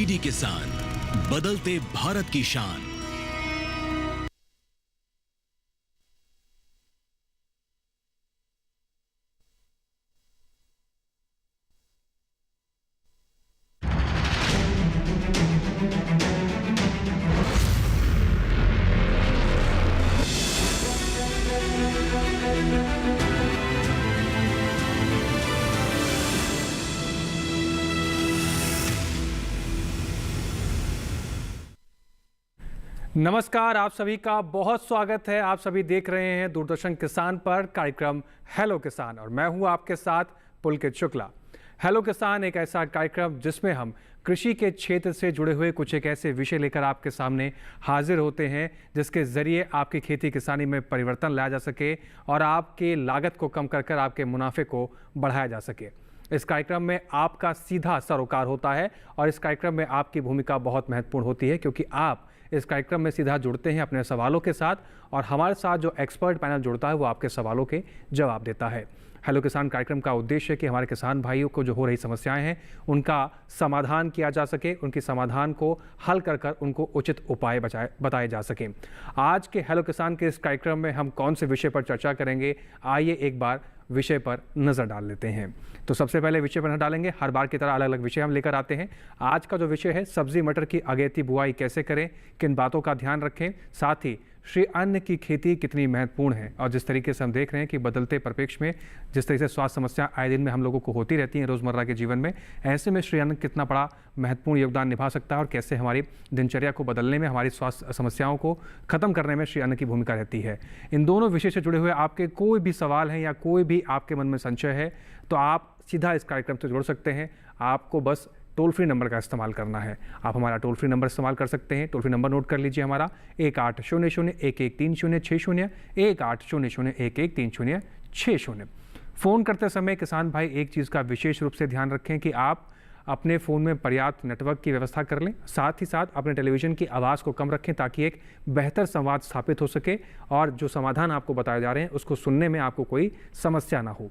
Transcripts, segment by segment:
DD किसान, बदलते भारत की शान। नमस्कार, आप सभी का बहुत स्वागत है। आप सभी देख रहे हैं दूरदर्शन किसान पर कार्यक्रम हेलो किसान और मैं हूं आपके साथ पुलकित शुक्ला। हेलो किसान एक ऐसा कार्यक्रम जिसमें हम कृषि के क्षेत्र से जुड़े हुए कुछ एक ऐसे विषय लेकर आपके सामने हाजिर होते हैं जिसके जरिए आपकी खेती किसानी में परिवर्तन लाया जा सके और आपके लागत को कम कर आपके मुनाफे को बढ़ाया जा सके। इस कार्यक्रम में आपका सीधा सरोकार होता है और इस कार्यक्रम में आपकी भूमिका बहुत महत्वपूर्ण होती है क्योंकि आप इस कार्यक्रम में सीधा जुड़ते हैं अपने सवालों के साथ और हमारे साथ जो एक्सपर्ट पैनल जुड़ता है वो आपके सवालों के जवाब देता है। हेलो किसान कार्यक्रम का उद्देश्य है कि हमारे किसान भाइयों को जो हो रही समस्याएं हैं उनका समाधान किया जा सके, उनकी समाधान को हल कर उनको उचित उपाय बताए जा सके। आज के हेलो किसान के इस कार्यक्रम में हम कौन से विषय पर चर्चा करेंगे, आइए एक बार विषय पर नज़र डाल लेते हैं। तो सबसे पहले विषय पर नजर डालेंगे, हर बार की तरह अलग अलग विषय हम लेकर आते हैं। आज का जो विषय है सब्जी मटर की अगेती बुआई कैसे करें, किन बातों का ध्यान रखें, साथ ही श्री अन्न की खेती कितनी महत्वपूर्ण है और जिस तरीके से हम देख रहे हैं कि बदलते परिप्रेक्ष्य में जिस तरीके से स्वास्थ्य समस्या आए दिन में हम लोगों को होती रहती हैं रोज़मर्रा के जीवन में, ऐसे में श्री अन्न कितना बड़ा महत्वपूर्ण योगदान निभा सकता है और कैसे हमारी दिनचर्या को बदलने में, हमारी स्वास्थ्य समस्याओं को खत्म करने में श्री अन्न की भूमिका रहती है। इन दोनों विषय से जुड़े हुए आपके कोई भी सवाल हैं या कोई भी आपके मन में संशय है तो आप सीधा इस कार्यक्रम से जुड़ सकते हैं। आपको बस टोल फ्री नंबर का इस्तेमाल करना है। आप हमारा टोल फ्री नंबर इस्तेमाल कर सकते हैं। टोल फ्री नंबर नोट कर लीजिए हमारा 1800-1130-60, 1800-1130-60। फ़ोन करते समय किसान भाई एक चीज़ का विशेष रूप से ध्यान रखें कि आप अपने फ़ोन में पर्याप्त नेटवर्क की व्यवस्था कर लें, साथ ही साथ अपने टेलीविज़न की आवाज़ को कम रखें ताकि एक बेहतर संवाद स्थापित हो सके और जो समाधान आपको बताए जा रहे हैं उसको सुनने में आपको कोई समस्या ना हो।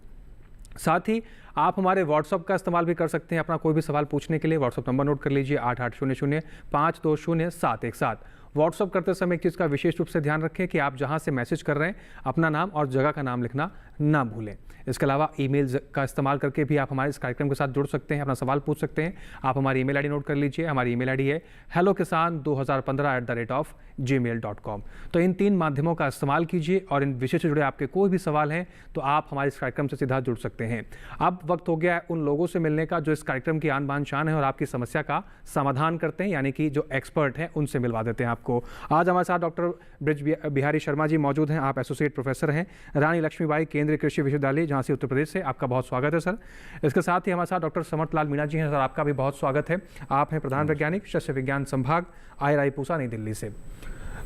साथ ही आप हमारे व्हाट्सअप का इस्तेमाल भी कर सकते हैं अपना कोई भी सवाल पूछने के लिए। व्हाट्सअप नंबर नोट कर लीजिए 8800-520-717। व्हाट्सअप करते समय एक चीज़ का विशेष रूप से ध्यान रखें कि आप जहां से मैसेज कर रहे हैं अपना नाम और जगह का नाम लिखना ना भूलें। इसके अलावा ईमेल का इस्तेमाल करके भी आप हमारे इस कार्यक्रम के साथ जुड़ सकते हैं, अपना सवाल पूछ सकते हैं। आप हमारी ईमेल आईडी नोट कर लीजिए। हमारी ईमेल आईडी है hellokisan2015@gmail.com। तो इन 3 माध्यमों का इस्तेमाल कीजिए और इन विषय से जुड़े आपके कोई भी सवाल हैं तो आप हमारे इस कार्यक्रम से सीधा जुड़ सकते हैं। अब वक्त हो गया है उन लोगों से मिलने का जो इस कार्यक्रम की आन बान शान है और आपकी समस्या का समाधान करते हैं, यानी कि जो एक्सपर्ट हैं उनसे मिलवा देते हैं आपको। आज हमारे साथ डॉक्टर ब्रिज बिहारी शर्मा जी मौजूद हैं। आप एसोसिएट प्रोफेसर हैं रानी लक्ष्मीबाई केंद्रीय कृषि विश्वविद्यालय झांसी उत्तर प्रदेश से। आपका बहुत स्वागत है सर। इसके साथ ही हमारे साथ डॉक्टर समर्थलाल मीणा जी हैं। सर आपका भी बहुत स्वागत है। आप हैं प्रधान वैज्ञानिक शस्य विज्ञान संभाग IRI पूसा नई दिल्ली से।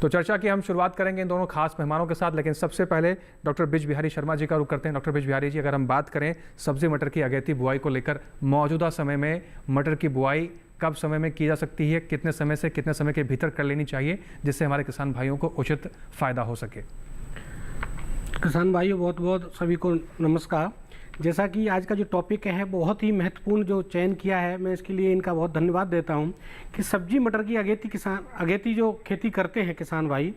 तो चर्चा की हम शुरुआत करेंगे इन दोनों खास मेहमानों के साथ, लेकिन सबसे पहले डॉक्टर ब्रिज बिहारी शर्मा जी का रुख करते हैं। डॉक्टर ब्रिज बिहारी जी, अगर हम बात करें सब्जी मटर की अगेती बुआई को लेकर, मौजूदा समय में मटर की बुआई कब समय में की जा सकती है, कितने समय से कितने समय के भीतर कर लेनी चाहिए जिससे हमारे किसान भाइयों को उचित फायदा हो सके? किसान भाइयों बहुत बहुत सभी को नमस्कार। जैसा कि आज का जो टॉपिक है बहुत ही महत्वपूर्ण जो चयन किया है, मैं इसके लिए इनका बहुत धन्यवाद देता हूं कि सब्जी मटर की अगेती जो खेती करते हैं किसान भाई,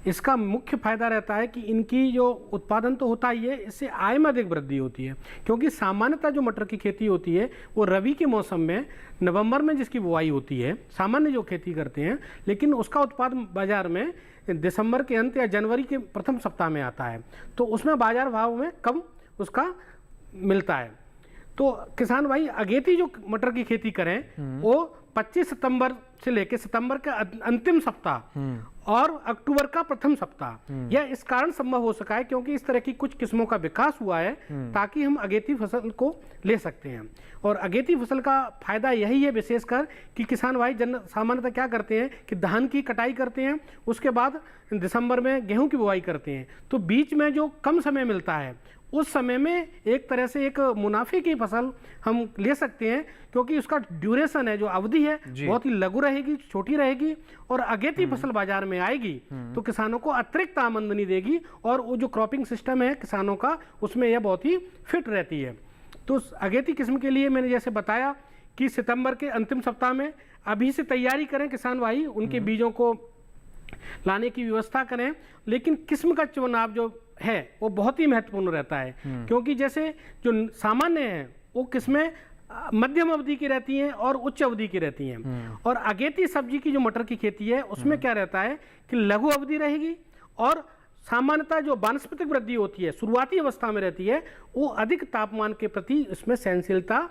इसका मुख्य फायदा रहता है कि इनकी जो उत्पादन तो होता ही है, इससे आय में अधिक वृद्धि होती है। क्योंकि सामान्यतः जो मटर की खेती होती है वो रबी के मौसम में नवंबर में जिसकी बुआई होती है, सामान्य जो खेती करते हैं, लेकिन उसका उत्पादन बाजार में दिसंबर के अंत या जनवरी के प्रथम सप्ताह में आता है, तो उसमें बाजार भाव में कम उसका मिलता है। तो किसान भाई अगेती जो मटर की खेती करें वो 25 सितंबर से लेकर सितंबर का अंतिम सप्ताह और अक्टूबर का प्रथम सप्ताह, यह इस कारण संभव हो सका है क्योंकि इस तरह की कुछ किस्मों का विकास हुआ है ताकि हम अगेती फसल को ले सकते हैं। और अगेती फसल का फायदा यही है विशेषकर कि किसान भाई सामान्यतः क्या करते हैं कि धान की कटाई करते हैं, उसके बाद दिसंबर में गेहूं की बुआई करते हैं, तो बीच में जो कम समय मिलता है उस समय में एक तरह से एक मुनाफे की फसल हम ले सकते हैं क्योंकि उसका ड्यूरेशन है, जो अवधि है बहुत ही लघु रहेगी, छोटी रहेगी और अगेती फसल बाजार में आएगी तो किसानों को अतिरिक्त आमदनी देगी और वो जो क्रॉपिंग सिस्टम है किसानों का उसमें यह बहुत ही फिट रहती है। तो अगेती किस्म के लिए मैंने जैसे बताया कि सितंबर के अंतिम सप्ताह में अभी से तैयारी करें किसान भाई, उनके बीजों को लाने की व्यवस्था करें। लेकिन किस्म का चुनाव जो है वो बहुत ही महत्वपूर्ण रहता है, क्योंकि जैसे जो सामान्य है वो किस्में मध्यम अवधि की रहती हैं और उच्च अवधि की रहती हैं। और अगेती सब्जी की जो मटर की खेती है उसमें क्या रहता है कि लघु अवधि रहेगी और सामान्यतः जो वानस्पतिक वृद्धि होती है शुरुआती अवस्था में रहती है, वो अधिक तापमान के प्रति इसमें सहनशीलता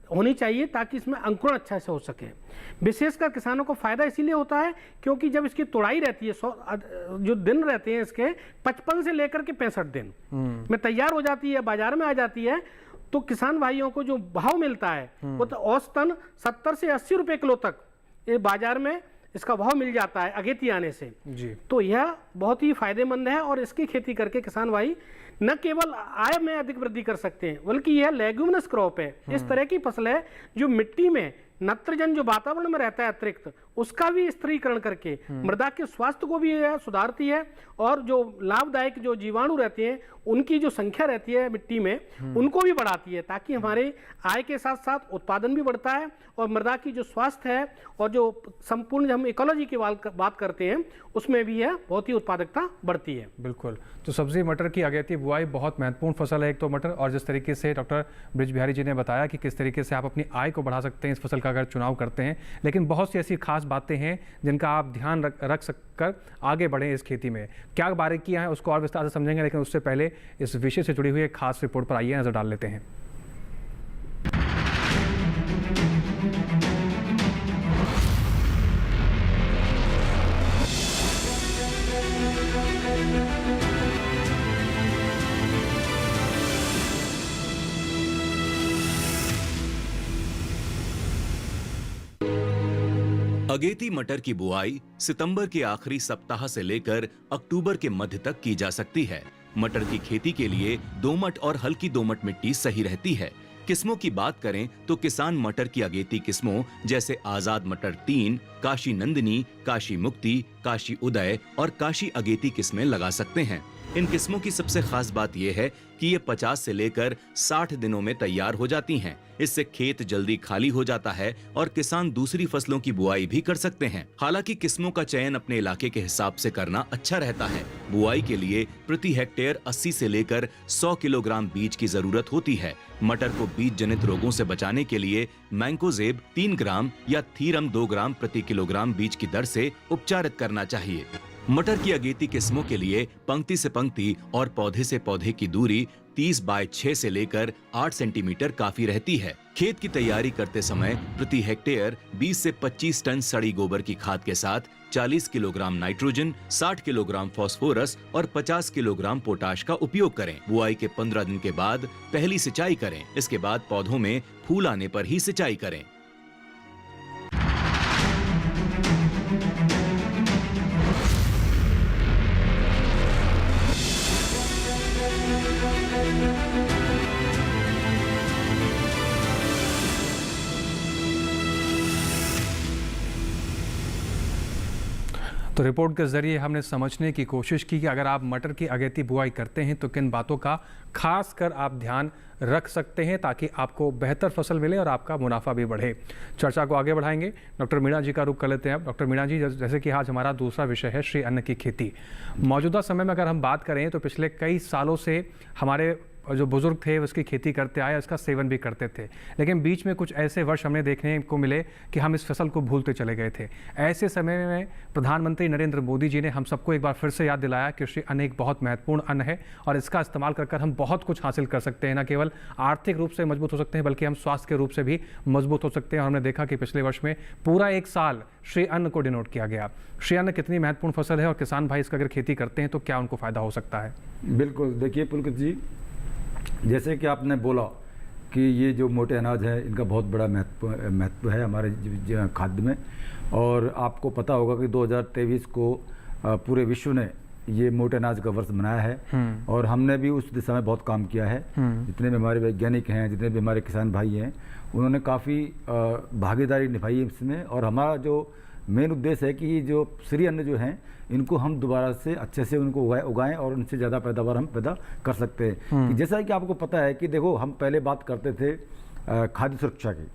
होनी चाहिए ताकि इसमें अंकुरण अच्छा से हो सके। विशेषकर किसानों को फायदा इसीलिए होता है क्योंकि जब इसकी तोड़ाई रहती है, जो दिन रहते हैं इसके 55 से लेकर के 65 दिन में तैयार हो जाती है, बाजार में आ जाती है, तो किसान भाइयों को जो भाव मिलता है वो तो औसतन 70 से 80 रुपए किलो तक ये बाजार में इसका भाव मिल जाता है अगेती आने से जी। तो यह बहुत ही फायदेमंद है और इसकी खेती करके किसान भाई न केवल आय में अधिक वृद्धि कर सकते हैं बल्कि यह लेग्यूमिनस क्रॉप है। इस तरह की फसल है जो मिट्टी में नत्रजन जो वातावरण में रहता है अतिरिक्त उसका भी स्थिरीकरण करके मृदा के स्वास्थ्य को भी सुधारती है और जो लाभदायक जो जीवाणु रहते हैं उनकी जो संख्या रहती है मिट्टी में उनको भी बढ़ाती है, ताकि हमारे आय के साथ साथ उत्पादन भी बढ़ता है और मृदा की जो स्वास्थ्य है और जो संपूर्ण हम इकोलॉजी की बात करते हैं उसमें भी यह बहुत ही उत्पादकता बढ़ती है। बिल्कुल, तो सब्जी मटर की अगेती बुआई बहुत महत्वपूर्ण फसल है एक तो मटर, और जिस तरीके से डॉक्टर ब्रिज बिहारी जी ने बताया कि किस तरीके से आप अपनी आय को बढ़ा सकते हैं इस फसल का अगर चुनाव करते हैं, लेकिन बहुत सी ऐसी खास बातें हैं जिनका आप ध्यान रख कर आगे बढ़ें इस खेती में। क्या बारीकियां हैं उसको और विस्तार से समझेंगे, लेकिन उससे पहले इस विषय से जुड़ी हुई एक खास रिपोर्ट पर आइए नजर डाल लेते हैं। अगेती मटर की बुआई सितंबर के आखिरी सप्ताह से लेकर अक्टूबर के मध्य तक की जा सकती है। मटर की खेती के लिए दोमट और हल्की दोमट मिट्टी सही रहती है। किस्मों की बात करें तो किसान मटर की अगेती किस्मों जैसे आजाद मटर 3, काशी नंदिनी, काशी मुक्ति, काशी उदय और काशी अगेती किस्में लगा सकते हैं। इन किस्मों की सबसे खास बात यह है कि ये 50 से लेकर 60 दिनों में तैयार हो जाती हैं। इससे खेत जल्दी खाली हो जाता है और किसान दूसरी फसलों की बुआई भी कर सकते हैं। हालांकि किस्मों का चयन अपने इलाके के हिसाब से करना अच्छा रहता है। बुआई के लिए प्रति हेक्टेयर 80 से लेकर 100 किलोग्राम बीज की जरूरत होती है। मटर को बीज जनित रोगों से बचाने के लिए मैंकोजेब 3 ग्राम या थीरम 2 ग्राम प्रति किलोग्राम बीज की दर से उपचारित करना चाहिए। मटर की अगेती किस्मों के लिए पंक्ति से पंक्ति और पौधे से पौधे की दूरी 30 बाय 6 से लेकर 8 सेंटीमीटर काफी रहती है। खेत की तैयारी करते समय प्रति हेक्टेयर 20 से 25 टन सड़ी गोबर की खाद के साथ 40 किलोग्राम नाइट्रोजन, 60 किलोग्राम फास्फोरस और 50 किलोग्राम पोटाश का उपयोग करें। बुआई के 15 दिन के बाद पहली सिंचाई करें। इसके बाद पौधों में फूल आने पर ही सिंचाई करें। तो रिपोर्ट के जरिए हमने समझने की कोशिश की कि अगर आप मटर की अगेती बुआई करते हैं तो किन बातों का खास कर आप ध्यान रख सकते हैं ताकि आपको बेहतर फसल मिले और आपका मुनाफा भी बढ़े। चर्चा को आगे बढ़ाएंगे, डॉक्टर मीणा जी का रुख कर लेते हैं अब। डॉक्टर मीणा जी, जैसे कि आज हमारा दूसरा विषय है श्री अन्न की खेती। मौजूदा समय में अगर हम बात करें तो पिछले कई सालों से हमारे जो बुजुर्ग थे उसकी खेती करते आए, इसका सेवन भी करते थे, लेकिन बीच में कुछ ऐसे वर्ष हमने देखने को मिले कि हम इस फसल को भूलते चले गए थे। ऐसे समय में प्रधानमंत्री नरेंद्र मोदी जी ने हम सबको एक बार फिर से याद दिलाया कि कृषि अन्न एक बहुत महत्वपूर्ण अन्न है और इसका इस्तेमाल कर हम बहुत कुछ हासिल कर सकते हैं। न केवल आर्थिक रूप से मजबूत हो सकते हैं बल्कि हम स्वास्थ्य के रूप से भी मजबूत हो सकते हैं। और हमने देखा कि पिछले वर्ष में पूरा 1 साल श्री अन्न को डिनोट किया गया। श्री अन्न कितनी महत्वपूर्ण फसल है और किसान भाई इसका अगर खेती करते हैं तो क्या उनको फायदा हो सकता है? बिल्कुल, देखिए पुलकित जी, जैसे कि आपने बोला कि ये जो मोटे अनाज है इनका बहुत बड़ा महत्व है हमारे खाद्य में। और आपको पता होगा कि 2023 को पूरे विश्व ने ये मोटे अनाज का वर्ष मनाया है और हमने भी उस दिशा में बहुत काम किया है। जितने भी हमारे वैज्ञानिक हैं, जितने भी हमारे किसान भाई हैं, उन्होंने काफ़ी भागीदारी निभाई है इसमें। और हमारा जो मेन उद्देश्य है कि जो श्री अन्न जो हैं इनको हम दोबारा से अच्छे से उनको उगाएं और उनसे ज़्यादा पैदावार हम पैदा कर सकते हैं। कि जैसा कि आपको पता है कि देखो, हम पहले बात करते थे खाद्य सुरक्षा की,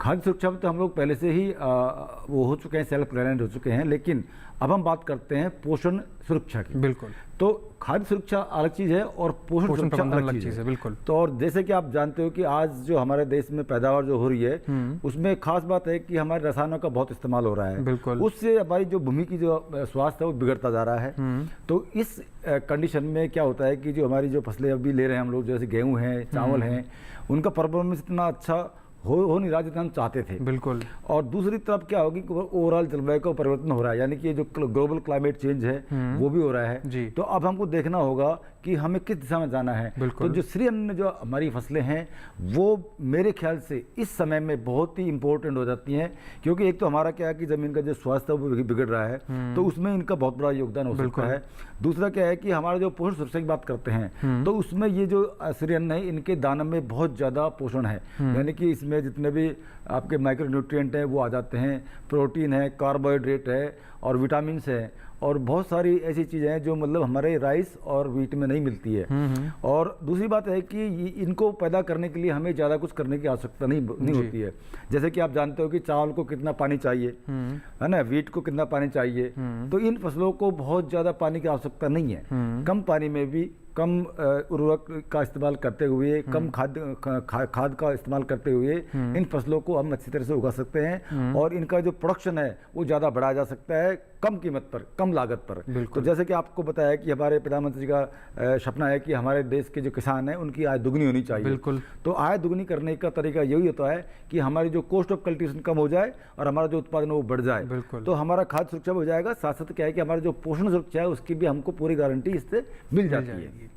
खाद्य सुरक्षा में तो हम लोग पहले से ही वो हो चुके हैं, सेल्फ रिलायंट हो चुके हैं, लेकिन अब हम बात करते हैं पोषण सुरक्षा की। बिल्कुल। तो खाद्य सुरक्षा अलग चीज़ है और पोषण सुरक्षा अलग चीज़ है। बिल्कुल। तो और जैसे कि आप जानते हो कि आज जो हमारे देश में पैदावार जो हो रही है उसमें खास बात है कि हमारे रसायनों का बहुत इस्तेमाल हो रहा है। बिल्कुल। उससे हमारी जो भूमि की जो स्वास्थ्य है वो बिगड़ता जा रहा है। तो इस कंडीशन में क्या होता है कि जो हमारी जो फसलें अभी ले रहे हैं हम लोग, जैसे गेहूँ हैं, चावल हैं, उनका परफॉर्मेंस इतना अच्छा हो नहीं रहा जितना हम चाहते थे। बिल्कुल। और दूसरी तरफ क्या होगी कि ओवरऑल जलवायु का परिवर्तन हो रहा है, यानी कि जो ग्लोबल क्लाइमेट चेंज है वो भी हो रहा है जी। तो अब हमको देखना होगा कि हमें किस दिशा में जाना है। तो जो श्री अन्न जो हमारी फसलें हैं वो मेरे ख्याल से इस समय में बहुत ही इंपॉर्टेंट हो जाती हैं, क्योंकि एक तो हमारा क्या है कि जमीन का जो स्वास्थ्य है वो बिगड़ रहा है, तो उसमें इनका बहुत बड़ा योगदान हो सकता है। दूसरा क्या है कि हमारा जो पोषण सुरक्षा की बात करते हैं तो उसमें ये जो श्री अन्न है इनके दानों में बहुत ज़्यादा पोषण है, यानी कि इसमें जितने भी आपके माइक्रो न्यूट्रिएंट हैं वो आ जाते हैं, प्रोटीन है, कार्बोहाइड्रेट है और विटामिन है और बहुत सारी ऐसी चीज़ें हैं जो मतलब हमारे राइस और व्हीट में नहीं मिलती है। और दूसरी बात है कि इनको पैदा करने के लिए हमें ज़्यादा कुछ करने की आवश्यकता नहीं होती है। जैसे कि आप जानते हो कि चावल को कितना पानी चाहिए, है ना, व्हीट को कितना पानी चाहिए, तो इन फसलों को बहुत ज़्यादा पानी की आवश्यकता नहीं है। कम पानी में भी कम उर्वरक का इस्तेमाल करते हुए, कम खाद का इस्तेमाल करते हुए इन फसलों को हम अच्छी तरह से उगा सकते हैं और इनका जो प्रोडक्शन है वो ज़्यादा बढ़ाया जा सकता है कम कीमत पर, कम लागत पर। तो जैसे कि आपको बताया कि हमारे प्रधानमंत्री का सपना है कि हमारे देश के जो किसान हैं उनकी आय दुगनी होनी चाहिए। बिल्कुल। तो आय दुगनी करने का तरीका यही होता है कि हमारी जो कॉस्ट ऑफ कल्टीवेशन कम हो जाए और हमारा जो उत्पादन है वो बढ़ जाए। तो हमारा खाद्य सुरक्षा हो जाएगा, साथ साथ क्या है कि हमारा जो पोषण सुरक्षा है उसकी भी हमको पूरी गारंटी इससे मिल जाती है।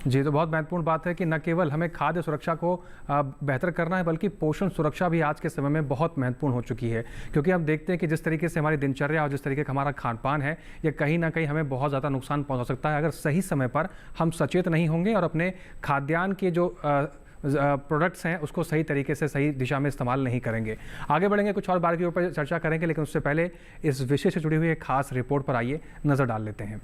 जी, तो बहुत महत्वपूर्ण बात है कि न केवल हमें खाद्य सुरक्षा को बेहतर करना है बल्कि पोषण सुरक्षा भी आज के समय में बहुत महत्वपूर्ण हो चुकी है, क्योंकि हम देखते हैं कि जिस तरीके से हमारी दिनचर्या और जिस तरीके का हमारा खान पान है ये कहीं ना कहीं हमें बहुत ज़्यादा नुकसान पहुंचा सकता है अगर सही समय पर हम सचेत नहीं होंगे और अपने खाद्यान्न के जो प्रोडक्ट्स हैं उसको सही तरीके से सही दिशा में इस्तेमाल नहीं करेंगे। आगे बढ़ेंगे, कुछ और बारीकियों पर चर्चा करेंगे, लेकिन उससे पहले इस विषय से जुड़ी हुई एक खास रिपोर्ट पर आइए नज़र डाल लेते हैं।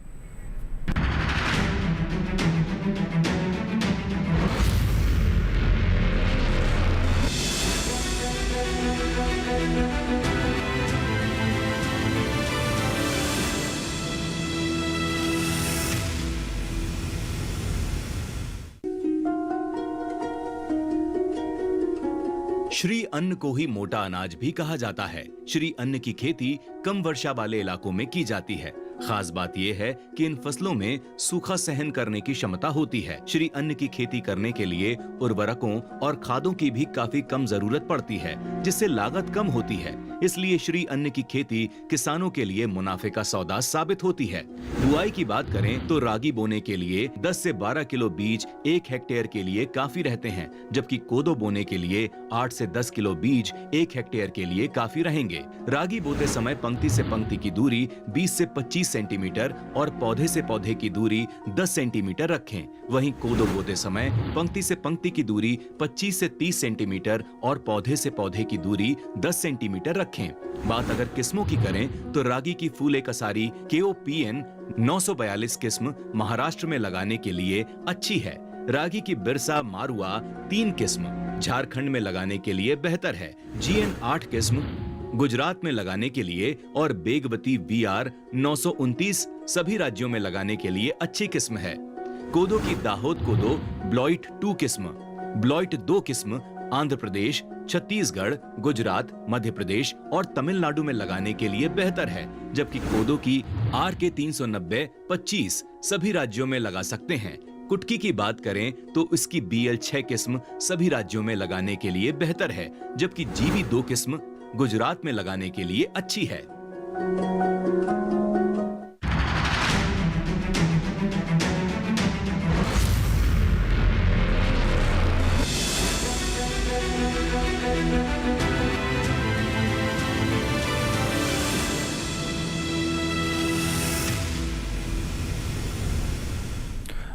श्री अन्न को ही मोटा अनाज भी कहा जाता है। श्री अन्न की खेती कम वर्षा वाले इलाकों में की जाती है। खास बात यह है कि इन फसलों में सूखा सहन करने की क्षमता होती है। श्री अन्न की खेती करने के लिए उर्वरकों और खादों की भी काफी कम जरूरत पड़ती है, जिससे लागत कम होती है। इसलिए श्री अन्न की खेती किसानों के लिए मुनाफे का सौदा साबित होती है। बुआई की बात करें तो रागी बोने के लिए 10 से 12 किलो बीज 1 हेक्टेयर के लिए काफी रहते हैं, जबकि कोदो बोने के लिए 8 से 10 किलो बीज 1 हेक्टेयर के लिए काफी रहेंगे। रागी बोते समय पंक्ति से पंक्ति की दूरी 20 से 25 सेंटीमीटर और पौधे से पौधे की दूरी 10 सेंटीमीटर रखें। वहीं कोदो बोते समय पंक्ति से पंक्ति की दूरी 25 से 30 सेंटीमीटर और पौधे से पौधे की दूरी 10 सेंटीमीटर रखें। बात अगर किस्मों की करें तो रागी की फूले कसारी KOPN 942 किस्म महाराष्ट्र में लगाने के लिए अच्छी है। रागी की बिरसा मारुआ 3 किस्म झारखंड में लगाने के लिए बेहतर है। GN 8 किस्म गुजरात में लगाने के लिए और बेगवती VR 929 सभी राज्यों में लगाने के लिए अच्छी किस्म है। कोदो की दाहोद कोदो ब्लॉइट 2 किस्म, ब्लॉइट 2 किस्म आंध्र प्रदेश, छत्तीसगढ़, गुजरात, मध्य प्रदेश और तमिलनाडु में लगाने के लिए बेहतर है, जबकि कोदो की RK 390 25 सभी राज्यों में लगा सकते हैं। कुटकी की बात करें तो इसकी BL 6 किस्म सभी राज्यों में लगाने के लिए बेहतर है, जबकि GB 2 किस्म गुजरात में लगाने के लिए अच्छी है।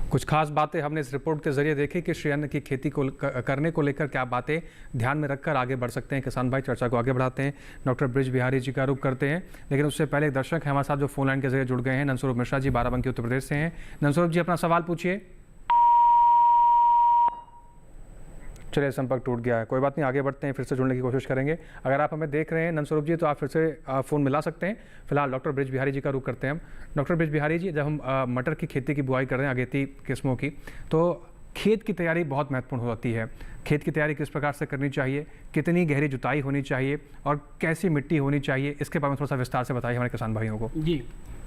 कुछ खास बातें हमने इस रिपोर्ट के जरिए देखी कि श्री अन्न की खेती को करने को लेकर क्या बातें ध्यान में रखकर आगे बढ़ सकते हैं। किसान भाई, चर्चा को आगे बढ़ाते हैं। डॉक्टर ब्रिज बिहारी जी का रुख करते हैं, लेकिन उससे पहले एक दर्शक है हमारे साथ जो फोन लाइन के जरिए जुड़ गए हैं। नंदस्वरूप मिश्रा जी बाराबंकी उत्तर प्रदेश से हैं। नंदस्वरूप जी, अपना सवाल पूछिए। चलिए, संपर्क टूट गया है, कोई बात नहीं, आगे बढ़ते हैं, फिर से जुड़ने की कोशिश करेंगे। अगर आप हमें देख रहे हैं नंदस्वरूप जी, तो आप फिर से फ़ोन मिला सकते हैं। फिलहाल डॉक्टर ब्रिज बिहारी जी का रुख करते हैं हम। डॉक्टर ब्रिज बिहारी जी, जब हम मटर की खेती की बुआई कर रहे हैं अगेती किस्मों की, तो खेत की तैयारी बहुत महत्वपूर्ण होती है। खेत की तैयारी किस प्रकार से करनी चाहिए, कितनी गहरी जुताई होनी चाहिए और कैसी मिट्टी होनी चाहिए, इसके बारे में थोड़ा सा विस्तार से बताइए हमारे किसान भाइयों को। जी,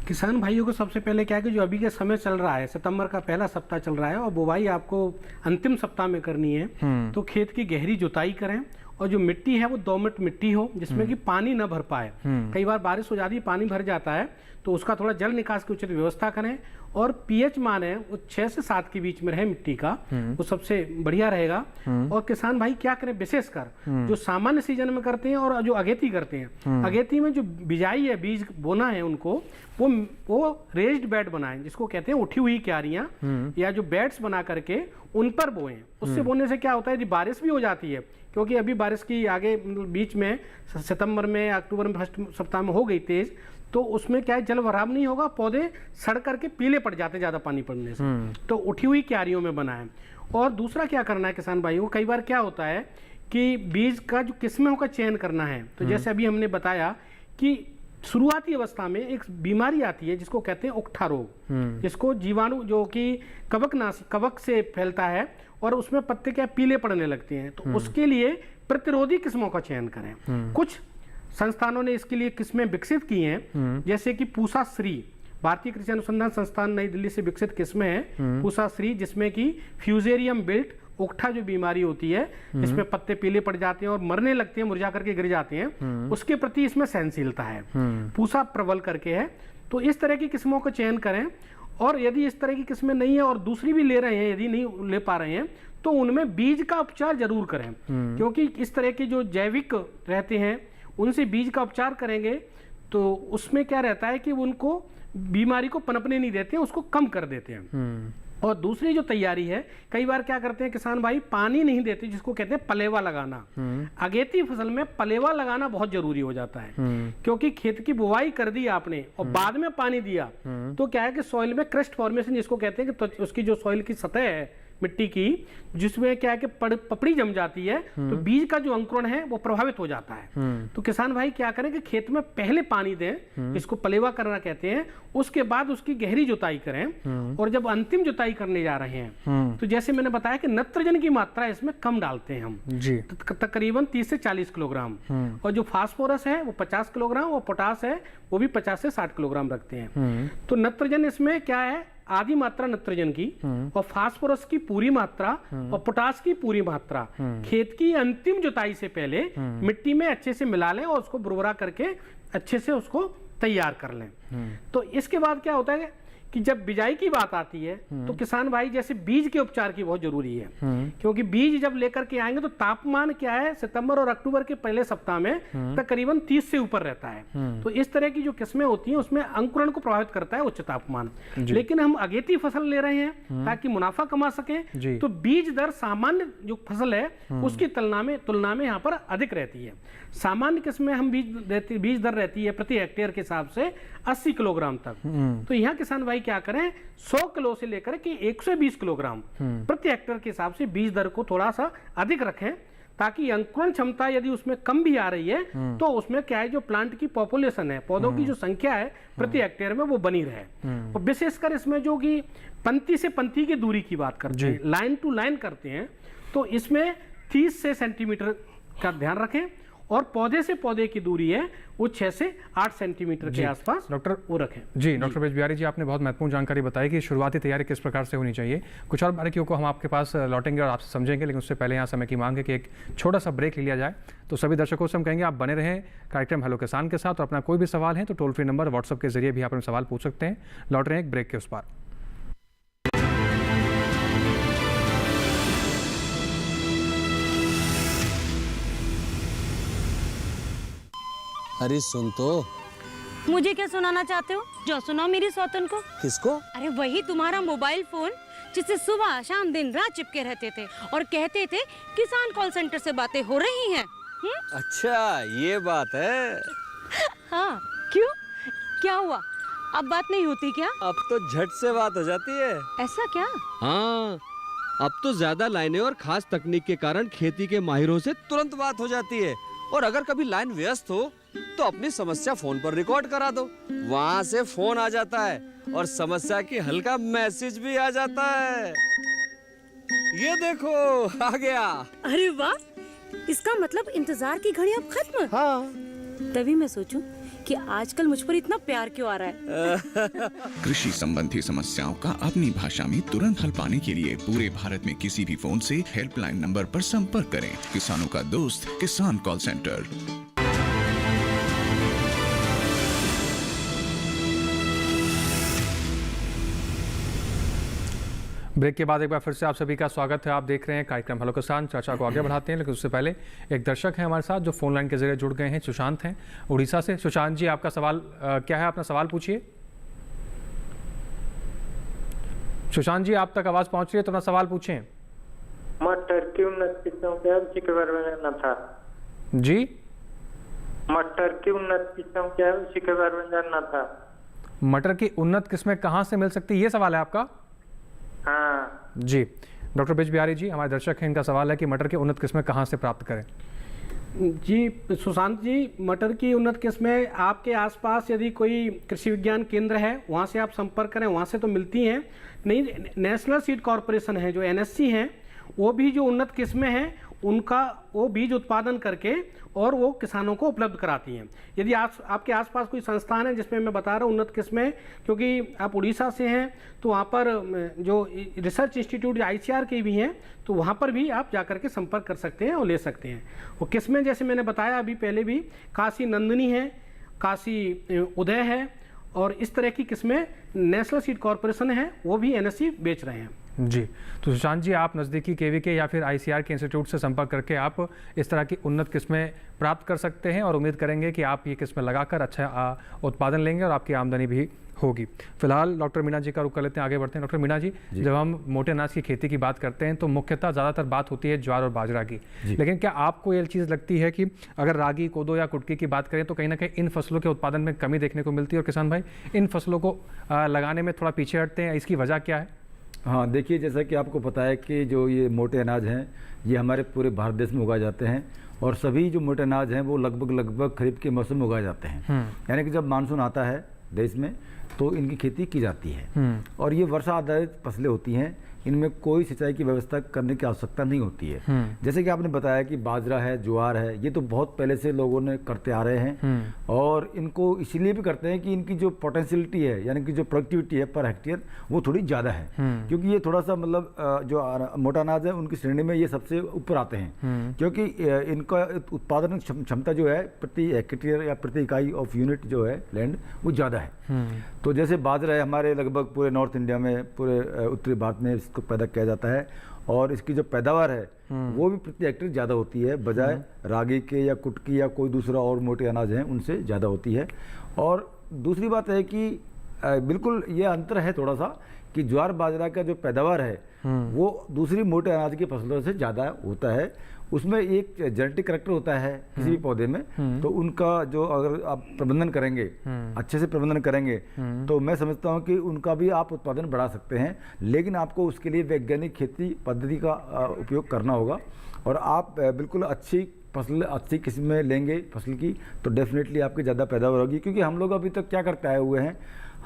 किसान भाइयों को सबसे पहले क्या है कि जो अभी के समय चल रहा है, सितंबर का पहला सप्ताह चल रहा है और बुवाई आपको अंतिम सप्ताह में करनी है, तो खेत की गहरी जुताई करें और जो मिट्टी है वो दोमट मिट्टी हो, जिसमें कि पानी न भर पाए। कई बार बारिश हो जाती है, पानी भर जाता है, तो उसका थोड़ा जल निकास की उचित व्यवस्था करें और पीएच मान है वो 6 से 7 के बीच में रहे मिट्टी का, वो सबसे बढ़िया रहेगा। और किसान भाई क्या करें, विशेषकर जो सामान्य सीजन में करते हैं और जो अगेती करते हैं, अगेती में जो बिजाई है, बीज बोना है, उनको वो रेज्ड बेड बनाएं, जिसको कहते हैं उठी हुई क्यारियां, या जो बेड्स बना करके उन पर बोएं। उससे बोने से क्या होता है, यदि बारिश भी हो जाती है, क्योंकि अभी बारिश की आगे बीच में सितंबर में, अक्टूबर में फर्स्ट सप्ताह में हो गई तेज, तो उसमें क्या है, जल भराव नहीं होगा, पौधे सड़ करके पीले पड़ जाते ज़्यादा पानी पड़ने से। तो उठी हुई क्यारियों में बनाएं। और दूसरा क्या करना है किसान भाइयों, कई बार क्या होता है कि बीज का जो किस्मों का चयन करना है, तो जैसे अभी हमने बताया कि शुरुआती अवस्था में एक बीमारी आती है जिसको कहते हैं उकठा रोग, जिसको जीवाणु जो कि कवक से फैलता है और उसमें पत्ते क्या पीले पड़ने लगते हैं। तो उसके लिए प्रतिरोधी किस्मों का चयन करें। कुछ संस्थानों ने इसके लिए किस्में विकसित की हैं, जैसे कि पूसा श्री, भारतीय कृषि अनुसंधान संस्थान नई दिल्ली से विकसित किस्में हैं पूसा श्री, जिसमें कि फ्यूजेरियम बिल्ट उकठा जो बीमारी होती है, इसमें पत्ते पीले पड़ जाते हैं और मरने लगते हैं, मुरझा करके गिर जाते हैं, उसके प्रति इसमें सहनशीलता है। पूसा प्रबल करके है। तो इस तरह की किस्मों का चयन करें। और यदि इस तरह की किस्में नहीं है और दूसरी भी ले रहे हैं, यदि नहीं ले पा रहे हैं, तो उनमें बीज का उपचार जरूर करें, क्योंकि इस तरह के जो जैविक रहते हैं उनसे बीज का उपचार करेंगे तो उसमें क्या रहता है कि उनको बीमारी को पनपने नहीं देते हैं, उसको कम कर देते हैं। और दूसरी जो तैयारी है, कई बार क्या करते हैं किसान भाई, पानी नहीं देते, जिसको कहते हैं पलेवा लगाना। अगेती फसल में पलेवा लगाना बहुत जरूरी हो जाता है, क्योंकि खेत की बुवाई कर दी आपने और बाद में पानी दिया, तो क्या है कि सॉइल में क्रस्ट फॉर्मेशन जिसको कहते हैं कि तो उसकी जो सॉइल की सतह है मिट्टी की, जिसमें क्या है कि पपड़ी जम जाती है, तो बीज का जो अंकुरण है वो प्रभावित हो जाता है। तो किसान भाई क्या करें कि खेत में पहले पानी दें, इसको पलेवा करना कहते हैं, उसके बाद उसकी गहरी जुताई करें। और जब अंतिम जुताई करने जा रहे हैं, तो जैसे मैंने बताया कि नत्रजन की मात्रा इसमें कम डालते हैं हम जी, तकरीबन 30 से 40 किलोग्राम, और जो फास्फोरस है वो 50 किलोग्राम और पोटास है वो भी 50 से 60 किलोग्राम रखते हैं। तो नत्रजन इसमें क्या है, आधी मात्रा नत्रजन की और फास्फोरस की पूरी मात्रा और पोटास की पूरी मात्रा खेत की अंतिम जुताई से पहले मिट्टी में अच्छे से मिला लें और उसको बुरबुरा करके अच्छे से उसको तैयार कर लें। तो इसके बाद क्या होता है कि जब बिजाई की बात आती है, तो किसान भाई जैसे बीज के उपचार की बहुत जरूरी है, क्योंकि बीज जब लेकर के आएंगे तो तापमान क्या है, सितंबर और अक्टूबर के पहले सप्ताह में तकरीबन 30 से ऊपर रहता है। तो इस तरह की जो किस्में होती हैं उसमें अंकुरण को प्रभावित करता है उच्च तापमान। लेकिन हम अगेती फसल ले रहे हैं ताकि मुनाफा कमा सकें, तो बीज दर सामान्य जो फसल है उसकी तुलना में यहाँ पर अधिक रहती है। सामान्य किस्में हम बीज दर रहती है प्रति हेक्टेयर के हिसाब से 80 किलोग्राम तक। तो यहाँ किसान भाई क्या करें, 100 किलो से लेकर के 120 किलोग्राम प्रति हेक्टेयर के हिसाब से बीज दर को थोड़ा सा अधिक रखें, ताकि अंकुरण क्षमता यदि उसमें कम भी आ रही है तो उसमें क्या है, जो प्लांट की पॉपुलेशन है, पौधों की जो संख्या है प्रति हेक्टेयर में वो बनी रहे। और विशेषकर इसमें जो कि पंक्ति से पंक्ति की दूरी की बात करते हैं, लाइन टू लाइन करते हैं, तो इसमें 30 से सेंटीमीटर का ध्यान रखें और पौधे से पौधे की दूरी है वो 6 से 8 सेंटीमीटर के आसपास डॉक्टर वो रखें। जी डॉक्टर ब्रिज बिहारी जी, आपने बहुत महत्वपूर्ण जानकारी बताई कि शुरुआती तैयारी किस प्रकार से होनी चाहिए। कुछ और बारीकियों को हम आपके पास लौटेंगे और आपसे समझेंगे, लेकिन उससे पहले यहाँ समय की मांग है कि एक छोटा सा ब्रेक ले लिया जाए। तो सभी दर्शकों से हम कहेंगे आप बने रहें कार्यक्रम हेलो किसान के साथ, और अपना कोई भी सवाल है तो टोल फ्री नंबर व्हाट्सएप के जरिए भी आप अपने सवाल पूछ सकते हैं। लौट रहे हैं एक ब्रेक के उस पार। अरे सुन तो। मुझे क्या सुनाना चाहते हो? जो सुनाओ मेरी सौतन को। किसको? अरे वही तुम्हारा मोबाइल फोन जिससे सुबह शाम दिन रात चिपके रहते थे और कहते थे किसान कॉल सेंटर से बातें हो रही हैं। अच्छा ये बात है। हाँ क्यों, क्या हुआ, अब बात नहीं होती क्या? अब तो झट से बात हो जाती है। ऐसा क्या? हाँ, अब तो ज्यादा लाइनें और खास तकनीक के कारण खेती के माहिरों से तुरंत बात हो जाती है। और अगर कभी लाइन व्यस्त हो तो अपनी समस्या फोन पर रिकॉर्ड करा दो, वहाँ से फोन आ जाता है और समस्या की हल का मैसेज भी आ जाता है। ये देखो आ गया। अरे वाह, इसका मतलब इंतजार की घड़ी अब खत्म। हाँ। तभी मैं सोचूं कि आजकल मुझ पर इतना प्यार क्यों आ रहा है। कृषि संबंधी समस्याओं का अपनी भाषा में तुरंत हल पाने के लिए पूरे भारत में किसी भी फोन से हेल्पलाइन नंबर पर संपर्क करें। किसानों का दोस्त किसान कॉल सेंटर। ब्रेक के बाद एक बार फिर से आप सभी का स्वागत है। आप देख रहे हैं कार्यक्रम हेलो किसान। चर्चा को आगे बढ़ाते हैं, लेकिन उससे पहले एक दर्शक हैं हमारे साथ जो फोन लाइन के जरिए जुड़ गए हैं। सुशांत हैं उड़ीसा से। सुशांत जी, आपका सवाल क्या है? अपना सवाल पूछिए। सुशांत जी, आप तक आवाज पहुंच रही है तो अपना सवाल पूछें। मटर की उन्नत किस्मों के उसी के बारे में जानना था। जी, मटर की उन्नत किस्मों क्या है उसी के बारे में जानना था। मटर की उन्नत किस्में कहाँ से मिल सकती है, ये सवाल है आपका? हाँ जी, डॉक्टर बिज बिहारी जी हमारे दर्शक हैं, इनका सवाल है कि मटर की उन्नत किस्में कहाँ से प्राप्त करें। जी सुशांत जी, मटर की उन्नत किस्में आपके आसपास यदि कोई कृषि विज्ञान केंद्र है वहाँ से आप संपर्क करें, वहाँ से तो मिलती हैं। नहीं, नेशनल सीड कॉरपोरेशन है जो NSC है, वो भी जो उन्नत किस्में हैं उनका वो बीज उत्पादन करके और वो किसानों को उपलब्ध कराती हैं। यदि आपके आसपास कोई संस्थान है जिसमें मैं बता रहा हूँ उन्नत किस्में, क्योंकि आप उड़ीसा से हैं तो वहाँ पर जो रिसर्च इंस्टीट्यूट ICR के भी हैं तो वहाँ पर भी आप जाकर के संपर्क कर सकते हैं और ले सकते हैं। वो किस्में जैसे मैंने बताया अभी पहले भी, काशी नंदिनी है, काशी उदय है और इस तरह की किस्में नेशनल सीड कॉरपोरेशन है वो भी NSC बेच रहे हैं। जी, तो सुशांत जी, आप नज़दीकी KVK या फिर ICR के इंस्टीट्यूट से संपर्क करके आप इस तरह की उन्नत किस्में प्राप्त कर सकते हैं और उम्मीद करेंगे कि आप ये किस्में लगाकर अच्छा उत्पादन लेंगे और आपकी आमदनी भी होगी। फिलहाल डॉक्टर मीना जी का रुख कर लेते हैं, आगे बढ़ते हैं। डॉक्टर मीना जी, जब हम मोटे अनाज की खेती की बात करते हैं तो मुख्यतः ज़्यादातर बात होती है ज्वार और बाजरा की, लेकिन क्या आपको ये चीज़ लगती है कि अगर रागी, कोदो या कुटकी की बात करें तो कहीं ना कहीं इन फसलों के उत्पादन में कमी देखने को मिलती है और किसान भाई इन फसलों को लगाने में थोड़ा पीछे हटते हैं, इसकी वजह क्या है? हाँ, देखिए, जैसा कि आपको पता है कि जो ये मोटे अनाज हैं ये हमारे पूरे भारत देश में उगाए जाते हैं और सभी जो मोटे अनाज हैं वो लगभग खरीफ के मौसम में उगाए जाते हैं। यानी कि जब मानसून आता है देश में तो इनकी खेती की जाती है और ये वर्षा आधारित फसलें होती हैं, इनमें कोई सिंचाई की व्यवस्था करने की आवश्यकता नहीं होती है। जैसे कि आपने बताया कि बाजरा है, ज्वार है, ये तो बहुत पहले से लोगों ने करते आ रहे हैं और इनको इसलिए भी करते हैं कि इनकी जो पोटेंशियलिटी है यानी कि जो प्रोडक्टिविटी है पर हेक्टेयर वो थोड़ी ज़्यादा है, क्योंकि ये थोड़ा सा मतलब जो मोटा अनाज है उनकी श्रेणी में ये सबसे ऊपर आते हैं, क्योंकि इनका उत्पादन क्षमता जो है प्रति हेक्टेयर या प्रति इकाई ऑफ यूनिट जो है लैंड वो ज़्यादा है। तो जैसे बाजरा है हमारे लगभग पूरे नॉर्थ इंडिया में, पूरे उत्तरी भारत में इसको पैदा किया जाता है और इसकी जो पैदावार है वो भी प्रति हेक्टेयर ज़्यादा होती है बजाय रागी के या कुटकी या कोई दूसरा और मोटे अनाज हैं उनसे ज़्यादा होती है। और दूसरी बात है कि बिल्कुल ये अंतर है थोड़ा सा कि ज्वार बाजरा का जो पैदावार है वो दूसरी मोटे अनाज की फसलों से ज़्यादा होता है। उसमें एक जेनेटिक करैक्टर होता है किसी भी पौधे में, तो उनका जो अगर आप प्रबंधन करेंगे, अच्छे से प्रबंधन करेंगे तो मैं समझता हूं कि उनका भी आप उत्पादन बढ़ा सकते हैं, लेकिन आपको उसके लिए वैज्ञानिक खेती पद्धति का उपयोग करना होगा और आप बिल्कुल अच्छी फसल, अच्छी किस्में लेंगे फसल की तो डेफिनेटली आपकी ज़्यादा पैदावार होगी। क्योंकि हम लोग अभी तक क्या करते आए हुए हैं,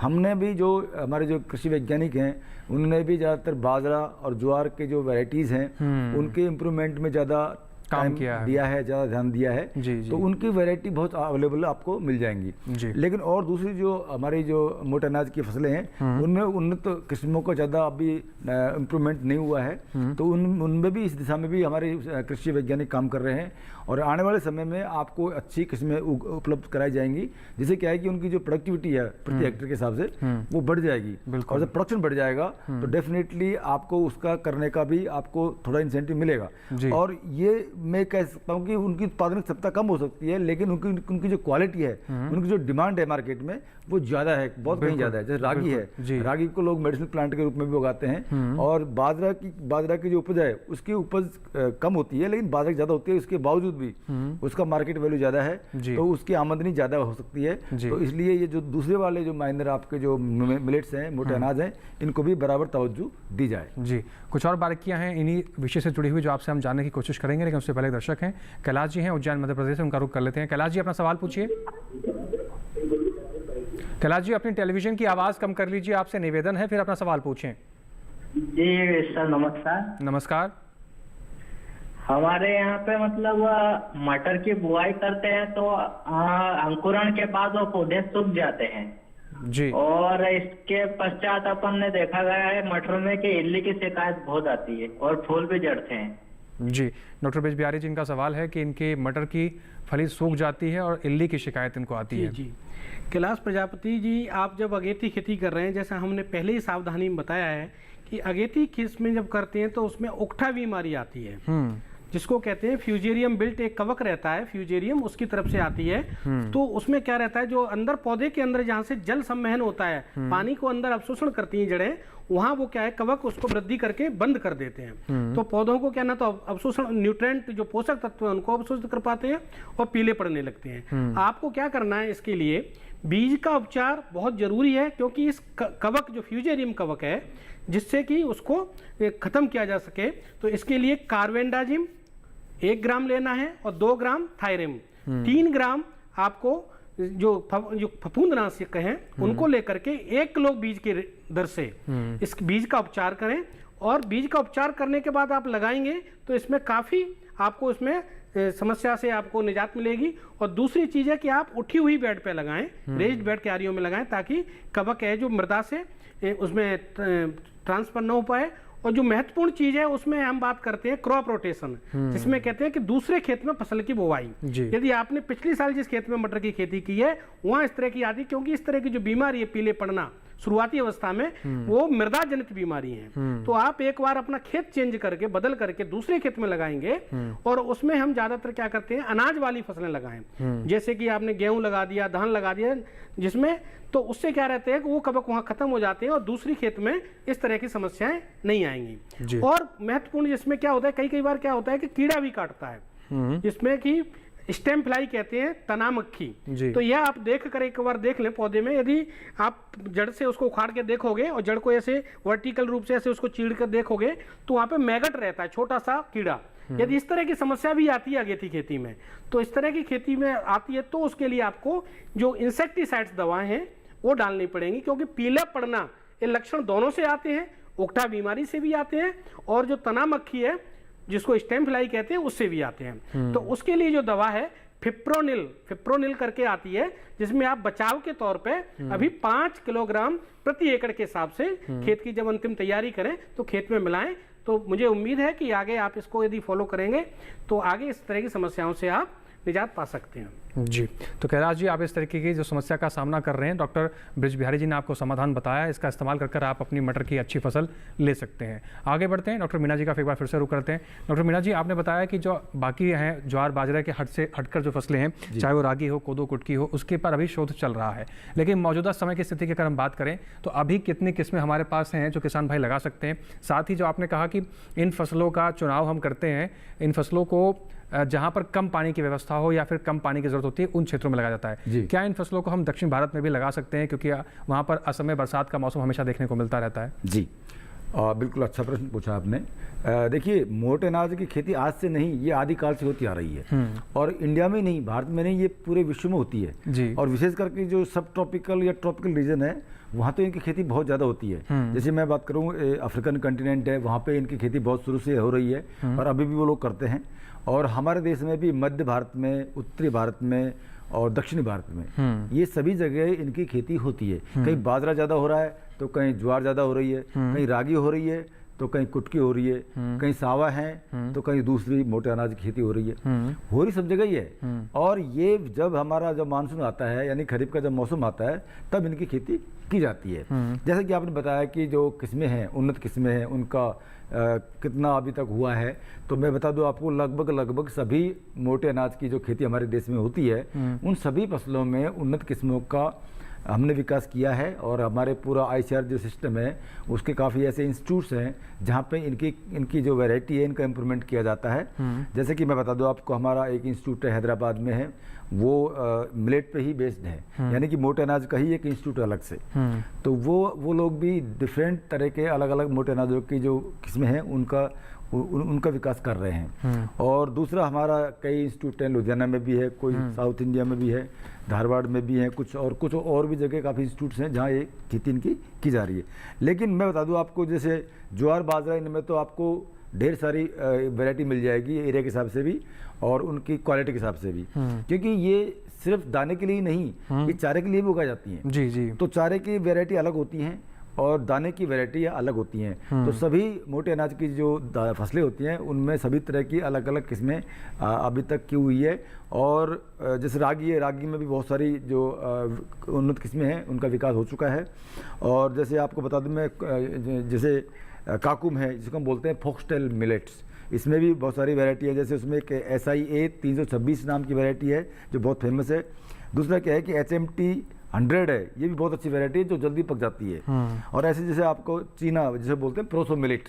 हमने भी जो हमारे जो कृषि वैज्ञानिक हैं उन्होंने भी ज़्यादातर बाजरा और ज्वार के जो वैरायटीज़ हैं उनके इम्प्रूवमेंट में ज़्यादा काम किया है, दिया है, ज़्यादा ध्यान दिया है। जी। तो उनकी वैरायटी बहुत अवेलेबल आपको मिल जाएंगी। लेकिन और दूसरी जो हमारी जो मोटे अनाज की फसलें हैं उनमें उन्नत किस्मों का ज़्यादा अभी इम्प्रूवमेंट नहीं हुआ है, तो उनमें भी इस दिशा में भी हमारे कृषि वैज्ञानिक काम कर रहे हैं और आने वाले समय में आपको अच्छी किस्में उपलब्ध कराई जाएंगी, जिससे क्या है कि उनकी जो प्रोडक्टिविटी है प्रति हेक्टेयर के हिसाब से वो बढ़ जाएगी और जब प्रोडक्शन बढ़ जाएगा तो डेफिनेटली आपको उसका करने का भी आपको थोड़ा इंसेंटिव मिलेगा। और ये मैं कह सकता हूँ कि उनकी उत्पादन क्षमता कम हो सकती है, लेकिन उनकी जो क्वालिटी है, उनकी जो डिमांड है मार्केट में वो ज़्यादा है, बहुत कहीं ज़्यादा है। जैसे रागी है, रागी को लोग मेडिसिनल प्लांट के रूप में भी उगाते हैं, और बाजरा की जो उपज है उसकी उपज कम होती है, लेकिन बाजरा ज़्यादा होती है, उसके बावजूद भी उसका मार्केट वैल्यू ज़्यादा है, तो उसकी आमदनी ज़्यादा हो सकती है। तो इसलिए ये जो दूसरे वाले जो माइनर आपके जो मिलेट्स हैं, मोटे अनाज हैं, इनको भी बराबर तवज्जो दी जाए। जी, कुछ और बारीकियां हैं इन्हीं विषय से जुड़ी हुई जो आपसे हम जानने की कोशिश करेंगे, लेकिन उससे पहले दर्शक हैं कैलाश जी हैं उज्जैन मध्य प्रदेश से, उनका रुख कर लेते हैं। कैलाश जी अपना सवाल पूछिए। कैलाश जी अपनी टेलीविजन की आवाज़ कम कर लीजिए, आपसे निवेदन है, फिर अपना सवाल पूछें। जी सर नमस्कार। नमस्कार। हमारे यहाँ पे मतलब मटर की बुआई करते हैं तो अंकुरण के बाद वो पौधे सूख जाते हैं जी, और इसके पश्चात अपन ने देखा गया है मटर में कि इल्ली की शिकायत बहुत आती है और फूल भी झड़ते हैं। जी, डॉक्टर ब्रिज बिहारी जी इनका सवाल है कि इनके मटर की फली सूख जाती है और इल्ली की शिकायत इनको आती है। जी कैलाश प्रजापति जी, आप जब अगेती खेती कर रहे हैं, जैसा हमने पहले ही सावधानी में बताया है कि अगेती किस्में जब करते हैं तो उसमें उकठा बीमारी आती है, जिसको कहते हैं फ्यूजेरियम बिल्ट, एक कवक रहता है फ्यूजेरियम, उसकी तरफ से आती है। तो उसमें क्या रहता है, जो अंदर पौधे के अंदर जहाँ से जल सम्वहन होता है, पानी को अंदर अवशोषण करती हैं जड़ें, वहाँ वो क्या है कवक उसको वृद्धि करके बंद कर देते हैं। तो पौधों को क्या ना तो अवशोषण न्यूट्रेंट जो पोषक तत्व है उनको अवशोषित कर पाते हैं और पीले पड़ने लगते हैं। आपको क्या करना है, इसके लिए बीज का उपचार बहुत जरूरी है, क्योंकि इस कवक जो फ्यूजेरियम कवक है जिससे कि उसको खत्म किया जा सके, तो इसके लिए कार्बेंडाजिम 1 ग्राम लेना है और 2 ग्राम थायरेम, 3 ग्राम आपको जो फफूंदनाशक हैं उनको लेकर के 1 किलो बीज के दर से इस बीज का उपचार करें। और बीज का उपचार करने के बाद आप लगाएंगे तो इसमें काफ़ी आपको इसमें समस्या से आपको निजात मिलेगी। और दूसरी चीज़ है कि आप उठी हुई बेड पे लगाएं, रेज्ड बेड क्यारियों में लगाएं, ताकि कवक है जो मृदा से उसमें ट्रांसफर न हो पाए। और जो महत्वपूर्ण चीज है उसमें हम बात करते हैं क्रॉप रोटेशन, जिसमें कहते हैं कि दूसरे खेत में फसल की बुवाई। यदि आपने पिछले साल जिस खेत में मटर की खेती की है वहां इस तरह की आती, क्योंकि इस तरह की जो बीमारी है पीले पड़ना शुरुआती अवस्था में वो मृदा जनित बीमारी है। तो आप एक बार अपना खेत चेंज करके बदल करके दूसरे खेत में लगाएंगे और उसमें हम ज्यादातर क्या करते हैं अनाज वाली फसलें लगाएं, जैसे कि आपने गेहूं लगा दिया, धान लगा दिया, जिसमें तो उससे क्या रहते हैं कि वो कवक वहां खत्म हो जाते हैं और दूसरी खेत में इस तरह की समस्याएं नहीं आएंगी। और महत्वपूर्ण जिसमें क्या होता है, कई बार क्या होता है कि कीड़ा भी काटता है, जिसमें कि स्टेम फ्लाई कहते हैं, तना मक्खी। तो यह आप देख कर एक बार देख लें पौधे में, यदि आप जड़ से उसको उखाड़ के देखोगे और जड़ को ऐसे वर्टिकल रूप से ऐसे उसको चीड़ कर देखोगे तो वहां पे मैगट रहता है, छोटा सा कीड़ा। यदि इस तरह की समस्या भी आती है अगेती खेती में, तो इस तरह की खेती में आती है तो उसके लिए आपको जो इंसेक्टिसाइड्स दवाएं हैं वो डालनी पड़ेंगी, क्योंकि पीला पड़ना ये लक्षण दोनों से आते हैं, उकठा बीमारी से भी आते हैं और जो तना मक्खी है जिसको स्टेम फ्लाई कहते हैं उससे भी आते हैं। तो उसके लिए जो दवा है फिप्रोनिल करके आती है, जिसमें आप बचाव के तौर पे अभी 5 किलोग्राम प्रति एकड़ के हिसाब से खेत की जब अंतिम तैयारी करें तो खेत में मिलाएं। तो मुझे उम्मीद है कि आगे आप इसको यदि फॉलो करेंगे तो आगे इस तरह की समस्याओं से आप निजात पा सकते हैं। जी, तो कैलाश जी आप इस तरीके की जो समस्या का सामना कर रहे हैं, डॉक्टर ब्रिज बिहारी जी ने आपको समाधान बताया, इसका इस्तेमाल कर आप अपनी मटर की अच्छी फसल ले सकते हैं। आगे बढ़ते हैं, डॉक्टर मीना जी का एक बार फिर से रुख करते हैं। डॉक्टर मीना जी, आपने बताया कि जो बाकी हैं ज्वार बाजरा के हटकर जो फसलें हैं, चाहे वो रागी हो, कोदो, कुटकी हो, उसके पर अभी शोध चल रहा है। लेकिन मौजूदा समय की स्थिति की अगर हम बात करें तो अभी कितनी किस्में हमारे पास हैं जो किसान भाई लगा सकते हैं? साथ ही जो आपने कहा कि इन फसलों का चुनाव हम करते हैं, इन फसलों को जहां पर कम पानी की व्यवस्था हो या फिर कम पानी की जरूरत होती है उन क्षेत्रों में लगाया जाता है। क्या इन फसलों को हम दक्षिण भारत में भी लगा सकते हैं, क्योंकि वहां पर असमय बरसात का मौसम हमेशा देखने को मिलता रहता है? जी, बिल्कुल अच्छा प्रश्न पूछा आपने। देखिए, मोटे अनाज की खेती आज से नहीं, ये आदिकाल से होती आ रही है और इंडिया में नहीं, भारत में नहीं, ये पूरे विश्व में होती है। और विशेष करके जो सब ट्रॉपिकल या ट्रॉपिकल रीजन है वहाँ तो इनकी खेती बहुत ज़्यादा होती है। जैसे मैं बात करूँ अफ्रीकन कंटिनेंट है, वहाँ पे इनकी खेती बहुत शुरू से हो रही है और अभी भी वो लोग करते हैं। और हमारे देश में भी मध्य भारत में, उत्तरी भारत में और दक्षिणी भारत में ये सभी जगह इनकी खेती होती है। कहीं बाजरा ज़्यादा हो रहा है तो कहीं ज्वार ज़्यादा हो रही है, कहीं रागी हो रही है तो कहीं कुटकी हो रही है, कहीं सावा है, तो कहीं दूसरी मोटे अनाज की खेती हो रही है। हो रही सब जगह ही है। और ये जब मानसून आता है यानी खरीफ का जब मौसम आता है तब इनकी खेती की जाती है। जैसे कि आपने बताया कि जो किस्में हैं, उन्नत किस्में हैं, उनका कितना अभी तक हुआ है, तो मैं बता दूं आपको लगभग सभी मोटे अनाज की जो खेती हमारे देश में होती है उन सभी फसलों में उन्नत किस्मों का हमने विकास किया है। और हमारे पूरा ICR जो सिस्टम है उसके काफ़ी ऐसे इंस्टीट्यूट्स हैं जहाँ पे इनकी जो वैरायटी है इनका इम्प्रूवमेंट किया जाता है। जैसे कि मैं बता दूं आपको, हमारा एक इंस्टीट्यूट है हैदराबाद में है, वो मिलेट पे ही बेस्ड है, यानी कि मोटे अनाज का ही एक इंस्टीट्यूट अलग से। तो वो लोग भी डिफरेंट तरह के अलग अलग मोटे अनाजों की जो किस्में हैं उनका विकास कर रहे हैं। और दूसरा हमारा कई इंस्टीट्यूट हैं, लुधियाना में भी है, कोई साउथ इंडिया में भी है, धारवाड़ में भी है, कुछ और भी जगह काफ़ी इंस्टीट्यूट्स हैं जहाँ ये खेती इनकी की जा रही है। लेकिन मैं बता दूँ आपको, जैसे ज्वार बाजरा, इनमें तो आपको ढेर सारी वैरायटी मिल जाएगी एरिया के हिसाब से भी और उनकी क्वालिटी के हिसाब से भी, क्योंकि ये सिर्फ दाने के लिए नहीं, ये चारे के लिए भी उगाई जाती हैं। जी। तो चारे की वैरायटी अलग होती हैं और दाने की वैरायटी अलग होती हैं। तो सभी मोटे अनाज की जो फसलें होती हैं उनमें सभी तरह की अलग अलग किस्में अभी तक की हुई है। और जैसे रागी है, रागी में भी बहुत सारी जो उन्नत किस्में हैं उनका विकास हो चुका है। और जैसे आपको बता दूं मैं, जैसे काकुम है जिसको हम बोलते हैं फॉक्सटेल मिलेट्स, इसमें भी बहुत सारी वैरायटी है। जैसे उसमें एक SIA 326 नाम की वैरायटी है जो बहुत फेमस है। दूसरा क्या है कि HMT 100 है, ये भी बहुत अच्छी वैरायटी है जो जल्दी पक जाती है। और ऐसे जैसे आपको चीना जिसे बोलते हैं प्रोसो मिलेट,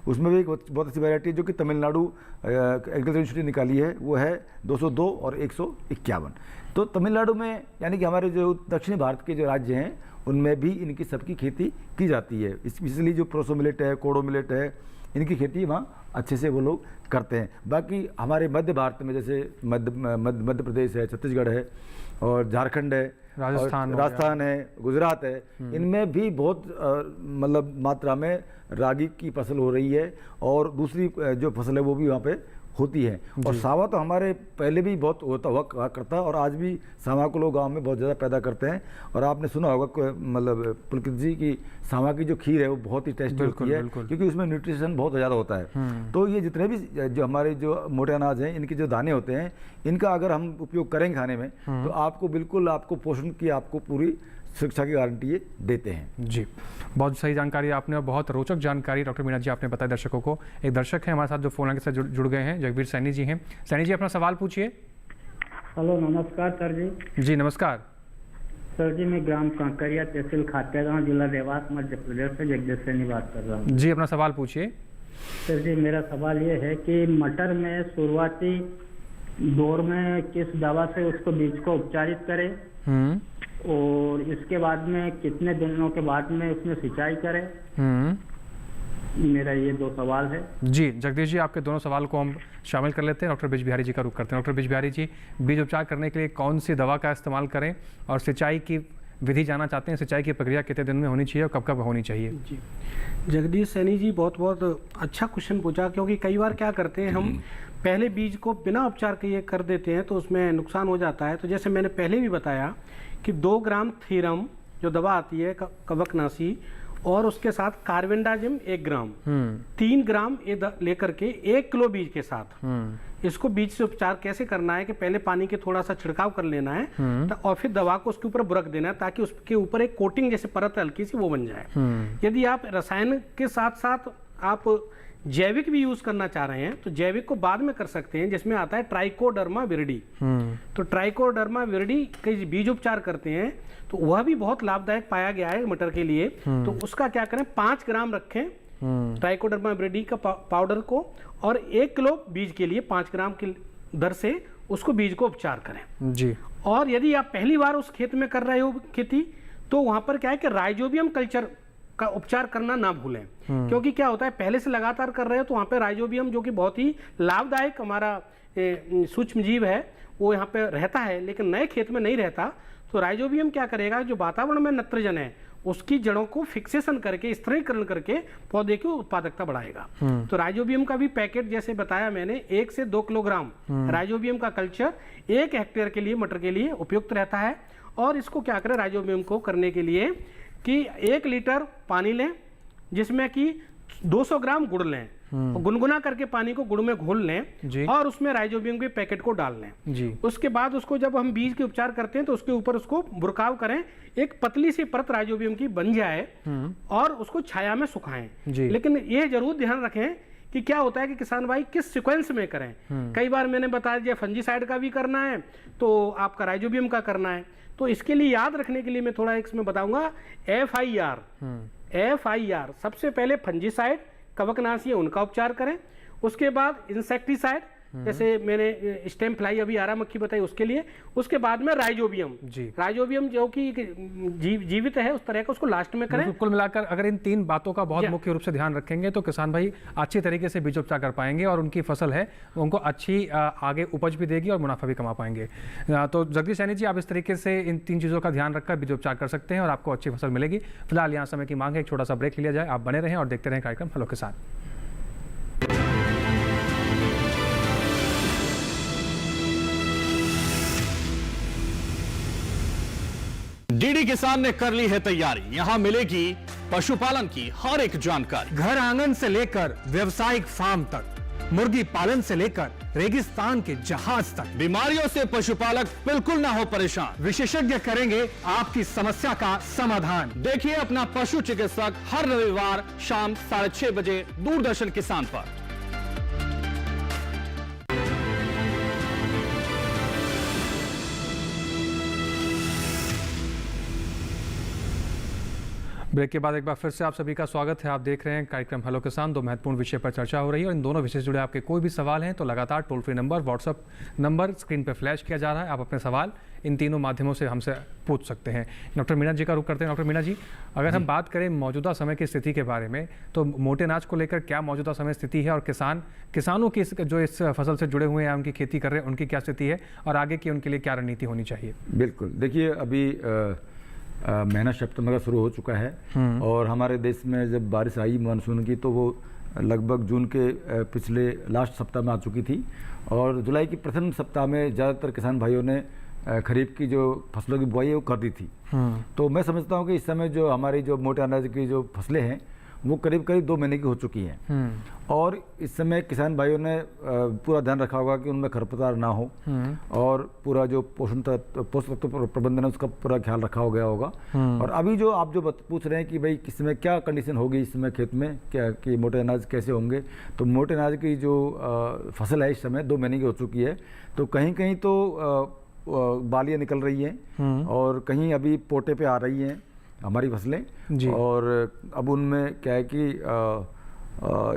उसमें भी एक बहुत अच्छी वैरायटी है जो कि तमिलनाडु एग्रीकल्चर यूनिवर्सिटी ने निकाली है, वो है 202 और 151। तो तमिलनाडु में यानी कि हमारे जो दक्षिणी भारत के जो राज्य हैं उनमें भी इनकी सबकी खेती की जाती है। इसलिए जो प्रोसो मिलेट है, कोडो मिलेट है, इनकी खेती वहाँ अच्छे से वो लोग करते हैं। बाकी हमारे मध्य भारत में जैसे मध्य प्रदेश है, छत्तीसगढ़ है और झारखंड है, राजस्थान है, गुजरात है, इनमें भी बहुत मतलब मात्रा में रागी की फसल हो रही है और दूसरी जो फसल है वो भी वहाँ पे होती है। और सावा तो हमारे पहले भी बहुत हुआ करता और आज भी सावा को लोग गांव में बहुत ज़्यादा पैदा करते हैं। और आपने सुना होगा मतलब पुलकित जी की सावा की जो खीर है वो बहुत ही टेस्टी होती है, क्योंकि उसमें न्यूट्रिशन बहुत ज़्यादा होता है। तो ये जितने भी जो हमारे जो मोटे अनाज हैं इनके जो दाने होते हैं, इनका अगर हम उपयोग करेंगे खाने में तो आपको बिल्कुल आपको पोषण की आपको पूरी शिक्षा की गारंटी ये देते हैं। जी, बहुत सही जानकारी आपने और बहुत रोचक जानकारी डॉक्टर मीना जी आपने बताया दर्शकों को। एक दर्शक है हमारे साथ जो फोन लाइन के साथ जुड़ गए हैं, जगवीर सैनी जी हैं। सैनी जी अपना सवाल पूछिए। हेलो, नमस्कार सर जी। जी नमस्कार सर जी, मैं ग्राम कांकरिया तहसील खातेगांव जिला देवास मध्य प्रदेश से जगदीश सैनी बात कर रहा हूँ। जी अपना सवाल पूछिए। सर जी, मेरा सवाल ये है कि मटर में शुरुआती दौर में किस दवा से उसको बीज को उपचारित करें और इसके बाद में कितने दिनों के बाद में उसमें सिंचाई करें? मेरा ये 2 सवाल है। जी जगदीश जी, आपके दोनों सवाल को हम शामिल कर लेते हैं। डॉक्टर बिज बिहारी जी का रुख करते हैं। डॉक्टर बिज बिहारी जी, बीज उपचार करने के लिए कौन सी दवा का इस्तेमाल करें और सिंचाई की विधि जानना चाहते हैं, सिंचाई की प्रक्रिया कितने दिन में होनी चाहिए और कब कब होनी चाहिए? जी जगदीश सैनी जी, बहुत अच्छा क्वेश्चन पूछा, क्योंकि कई बार क्या करते हैं हम पहले बीज को बिना उपचार के ये कर देते हैं तो उसमें नुकसान हो जाता है। तो जैसे मैंने पहले भी बताया कि 2 ग्राम थीरम जो दवा आती है कवकनाशी और उसके साथ कार्बेंडाजिम 1 ग्राम 3 ग्राम ये लेकर के 1 किलो बीज के साथ इसको बीज से उपचार कैसे करना है कि पहले पानी के थोड़ा सा छिड़काव कर लेना है और फिर दवा को उसके ऊपर बुरक देना है ताकि उसके ऊपर एक कोटिंग जैसे परत हल्की सी वो बन जाए। यदि आप रसायन के साथ साथ आप जैविक भी यूज करना चाह रहे हैं तो जैविक को बाद में कर सकते हैं, जिसमें आता है ट्राइकोडर्मा विरिडी। तो ट्राइकोडर्मा विरिडी के बीज उपचार करते हैं तो वह भी बहुत लाभदायक पाया गया है मटर के लिए। तो उसका क्या करें, 5 ग्राम रखें ट्राइकोडर्मा विरिडी का पाउडर को और 1 किलो बीज के लिए 5 ग्राम की दर से उसको बीज को उपचार करें जी। और यदि आप पहली बार उस खेत में कर रहे हो खेती तो वहां पर क्या है कि राइजोबियम कल्चर का उपचार करना ना भूलें, क्योंकि क्या होता है पहले से लगातार कर रहे हो तो वहाँ पे राइजोबियम जो कि बहुत ही लाभदायक हमारा सूक्ष्म जीव है वो यहाँ पे रहता है, लेकिन नए खेत में नहीं रहता। तो राइजोबियम क्या करेगा, जो वातावरण में नाइट्रोजन है उसकी जड़ों को फिक्सेशन करके स्थिरीकरण करके पौधे की उत्पादकता बढ़ाएगा। तो राइजोबियम का भी पैकेट जैसे बताया मैंने 1 से 2 किलोग्राम राइजोबियम का कल्चर 1 हेक्टेयर के लिए मटर के लिए उपयुक्त रहता है। और इसको क्या करें राइजोबियम को करने के लिए कि 1 लीटर पानी लें जिसमें कि 200 ग्राम गुड़ लें और गुनगुना करके पानी को गुड़ में घोल जी। लें और उसमें राइजोबियम के पैकेट को डाल लें जी। उसके बाद उसको जब हम बीज के उपचार करते हैं तो उसके ऊपर उसको बुरकाव करें, एक पतली सी परत राइजोबियम की बन जाए और उसको छाया में सुखाएं। जी। लेकिन ये जरूर ध्यान रखें कि क्या होता है कि किसान भाई किस सीक्वेंस में करें। कई बार मैंने बता दिया फंजीसाइड का भी करना है तो आपका राइजोबियम का करना है, तो इसके लिए याद रखने के लिए मैं थोड़ा इसमें बताऊंगा FIR। सबसे पहले फंजीसाइड कवकनाशी है उनका उपचार करें, उसके बाद इंसेक्टिसाइड जैसे मैंने स्टेम फ्लाई अभी आरा मक्खी बताई उसके लिए, उसके बाद में राइजोबियम। जी। राइजोबियम जो कि जीवित है उस तरह का उसको लास्ट में करें। कुल मिलाकर अगर इन 3 बातों का बहुत मुख्य रूप से ध्यान रखेंगे तो किसान भाई अच्छी तरीके से बीजोपचार कर पाएंगे और उनकी फसल है उनको अच्छी आगे उपज भी देगी और मुनाफा भी कमा पाएंगे। तो जगदीश सैनी जी, आप इस तरीके से इन 3 चीज़ों का ध्यान रखकर बीजोपचार कर सकते हैं और आपको अच्छी फसल मिलेगी। फिलहाल यहाँ समय की मांग है, एक छोटा सा ब्रेक लिया जाए। आप बने रहें और देखते रहें कार्यक्रम हेलो किसान। डीडी किसान ने कर ली है तैयारी, यहाँ मिलेगी पशुपालन की हर एक जानकारी, घर आंगन से लेकर व्यवसायिक फार्म तक, मुर्गी पालन से लेकर रेगिस्तान के जहाज तक। बीमारियों से पशुपालक बिल्कुल ना हो परेशान, विशेषज्ञ करेंगे आपकी समस्या का समाधान। देखिए अपना पशु चिकित्सक हर रविवार शाम 6:30 बजे दूरदर्शन किसान पर। ब्रेक के बाद एक बार फिर से आप सभी का स्वागत है। आप देख रहे हैं कार्यक्रम हेलो किसान। 2 महत्वपूर्ण विषय पर चर्चा हो रही है और इन दोनों विषय से जुड़े आपके कोई भी सवाल हैं तो लगातार toll free number, WhatsApp number screen पर फ्लैश किया जा रहा है। आप अपने सवाल इन तीनों माध्यमों से हमसे पूछ सकते हैं। डॉक्टर मीना जी का रुख करते हैं। डॉक्टर मीना जी, अगर हम बात करें मौजूदा समय की स्थिति के बारे में तो मोटे अनाज को लेकर क्या मौजूदा समय स्थिति है और किसानों की जो इस फसल से जुड़े हुए हैं, उनकी खेती कर रहे हैं, उनकी क्या स्थिति है और आगे की उनके लिए क्या रणनीति होनी चाहिए? बिल्कुल, देखिए अभी महीना सितंबर का शुरू हो चुका है और हमारे देश में जब बारिश आई मानसून की तो वो लगभग जून के पिछले लास्ट सप्ताह में आ चुकी थी और जुलाई के प्रथम सप्ताह में ज़्यादातर किसान भाइयों ने खरीफ की जो फसलों की बुआई है वो कर दी थी। तो मैं समझता हूँ कि इस समय जो हमारी जो मोटे अनाज की जो फसलें हैं वो करीब 2 महीने की हो चुकी हैं और इस समय किसान भाइयों ने पूरा ध्यान रखा होगा कि उनमें खरपतवार ना हो और पूरा जो पोषक तत्व प्रबंधन है उसका पूरा ख्याल रखा हो गया होगा। और अभी जो आप जो पूछ रहे हैं कि भाई किस समय क्या कंडीशन होगी इस समय खेत में, क्या कि मोटे अनाज कैसे होंगे, तो मोटे अनाज की जो फसल है इस समय 2 महीने की हो चुकी है। तो कहीं कहीं तो बालियाँ निकल रही हैं और कहीं अभी पोटे पे आ रही हैं हमारी फसलें और अब उनमें क्या है कि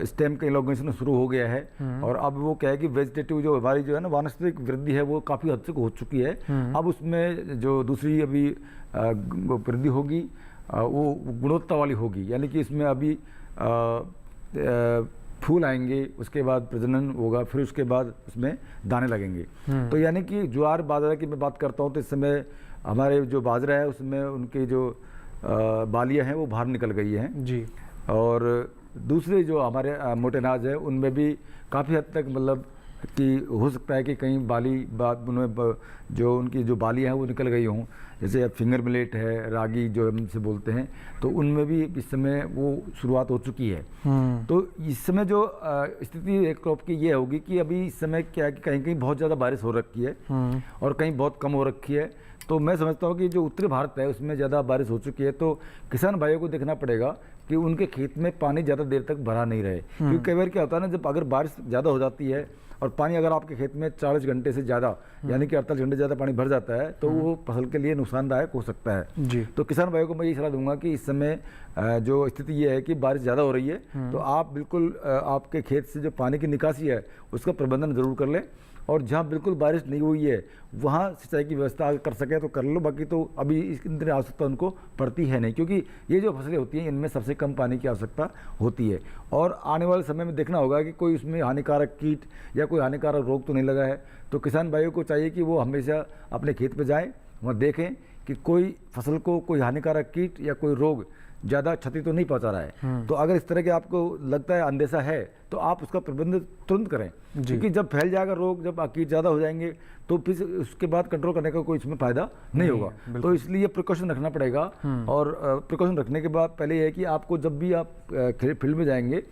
स्टेम का इलॉन्गेशन शुरू हो गया है और अब वो क्या है कि वेजिटेटिव जो हमारी जो है ना वानस्पतिक वृद्धि है वो काफ़ी हद तक हो चुकी है। अब उसमें जो दूसरी अभी वृद्धि होगी वो गुणवत्ता वाली होगी, यानी कि इसमें अभी फूल आएंगे, उसके बाद प्रजनन होगा, फिर उसके बाद उसमें दाने लगेंगे। तो यानी कि ज्वार बाजरा की मैं बात करता हूँ तो इस समय हमारे जो बाजरा है उसमें उनकी जो बालियाँ हैं वो बाहर निकल गई हैं जी। और दूसरे जो हमारे मोटे अनाज है उनमें भी काफ़ी हद तक मतलब कि हो सकता है कि कहीं उनमें जो उनकी जो बालियाँ हैं वो निकल गई हों, जैसे फिंगर मिलेट है, रागी जो हमसे बोलते हैं, तो उनमें भी इस समय वो शुरुआत हो चुकी है। तो इस समय जो स्थिति एक क्रॉप की ये होगी कि अभी इस समय क्या है कि कहीं कहीं बहुत ज़्यादा बारिश हो रखी है और कहीं बहुत कम हो रखी है। तो मैं समझता हूँ कि जो उत्तरी भारत है उसमें ज़्यादा बारिश हो चुकी है, तो किसान भाइयों को देखना पड़ेगा कि उनके खेत में पानी ज़्यादा देर तक भरा नहीं रहे। क्योंकि कई बार क्या होता है ना, जब अगर बारिश ज़्यादा हो जाती है और पानी अगर आपके खेत में 40 घंटे से ज़्यादा यानी कि 48 घंटे ज़्यादा पानी भर जाता है तो वो फसल के लिए नुकसानदायक हो सकता है जी। तो किसान भाइयों को मैं ये सलाह दूंगा कि इस समय जो स्थिति ये है कि बारिश ज़्यादा हो रही है तो आप बिल्कुल आपके खेत से जो पानी की निकासी है उसका प्रबंधन ज़रूर कर लें और जहाँ बिल्कुल बारिश नहीं हुई है वहाँ सिंचाई की व्यवस्था अगर कर सके तो कर लो, बाकी तो अभी इसकी आवश्यकता उनको पड़ती है नहीं, क्योंकि ये जो फसलें होती हैं इनमें सबसे कम पानी की आवश्यकता होती है। और आने वाले समय में देखना होगा कि कोई उसमें हानिकारक कीट या कोई हानिकारक रोग तो नहीं लगा है। तो किसान भाइयों को चाहिए कि वो हमेशा अपने खेत पर जाएँ, वहाँ देखें कि कोई फसल को कोई हानिकारक कीट या कोई रोग ज़्यादा क्षति तो नहीं पहुंचा रहा है। तो अगर इस तरह के आपको लगता है, अंदेशा है, तो आप उसका प्रबंध तुरंत करें, क्योंकि जब फैल जाएगा रोग, जब कीट ज़्यादा हो जाएंगे तो फिर उसके बाद कंट्रोल करने का कोई इसमें फ़ायदा नहीं होगा। तो इसलिए प्रिकॉशन रखना पड़ेगा। और प्रिकॉशन रखने के बाद पहले यह है कि आपको जब भी आप फील्ड में जाएंगे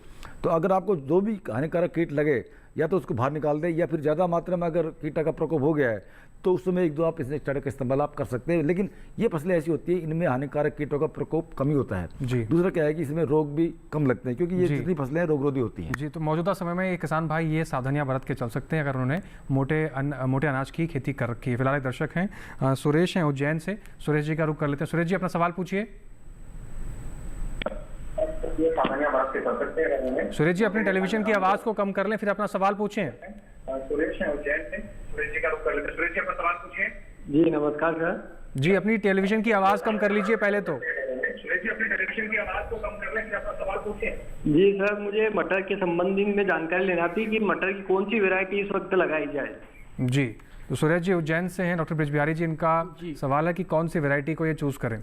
तो अगर आपको जो भी हानिकारक कीट लगे, या तो उसको बाहर निकाल दें, या फिर ज़्यादा मात्रा में अगर कीटा का प्रकोप हो गया है तो उस समय 1-2 आप इंसेक्टिसाइड का इस्तेमाल आप कर सकते हैं। लेकिन ये फसलें ऐसी होती है, इनमें हानिकारक कीटों का प्रकोप कम ही होता है। जी। दूसरा क्या है कि इसमें रोग भी कम लगते हैं, क्योंकि ये जितनी फसलें रोगरोधी होती हैं। जी, तो मौजूदा समय में ये किसान भाई ये सावधानियां बरत के चल सकते हैं अगर उन्होंने मोटे अनाज की खेती कर रखी है। फिलहाल एक दर्शक हैं, सुरेश हैं उज्जैन से। सुरेश जी का रुख कर लेते हैं। सुरेश जी, अपना सवाल पूछिए। सुरेश जी, अपने टेलीविजन की आवाज़ को कम कर लें, फिर अपना सवाल पूछें। सुरेश है उज्जैन से। सुरेश जी का रुख कर लेते हैं। सुरेश जी, अपना सवाल पूछिए। जी नमस्कार सर। जी, अपनी टेलीविजन की आवाज़ कम कर लीजिए पहले तो। सुरेश जी, अपनी टेलीविजन की आवाज़ को कम कर लें, फिर अपना सवाल पूछिए। जी सर, मुझे मटर के संबंधी में जानकारी लेना थी कि मटर की कौन सी वैरायटी इस वक्त लगाई जाए। जी, तो सुरेश जी उज्जैन से हैं। डॉक्टर ब्रिज बिहारी जी, इनका सवाल है कि कौन सी वैरायटी को ये चूज़ करें।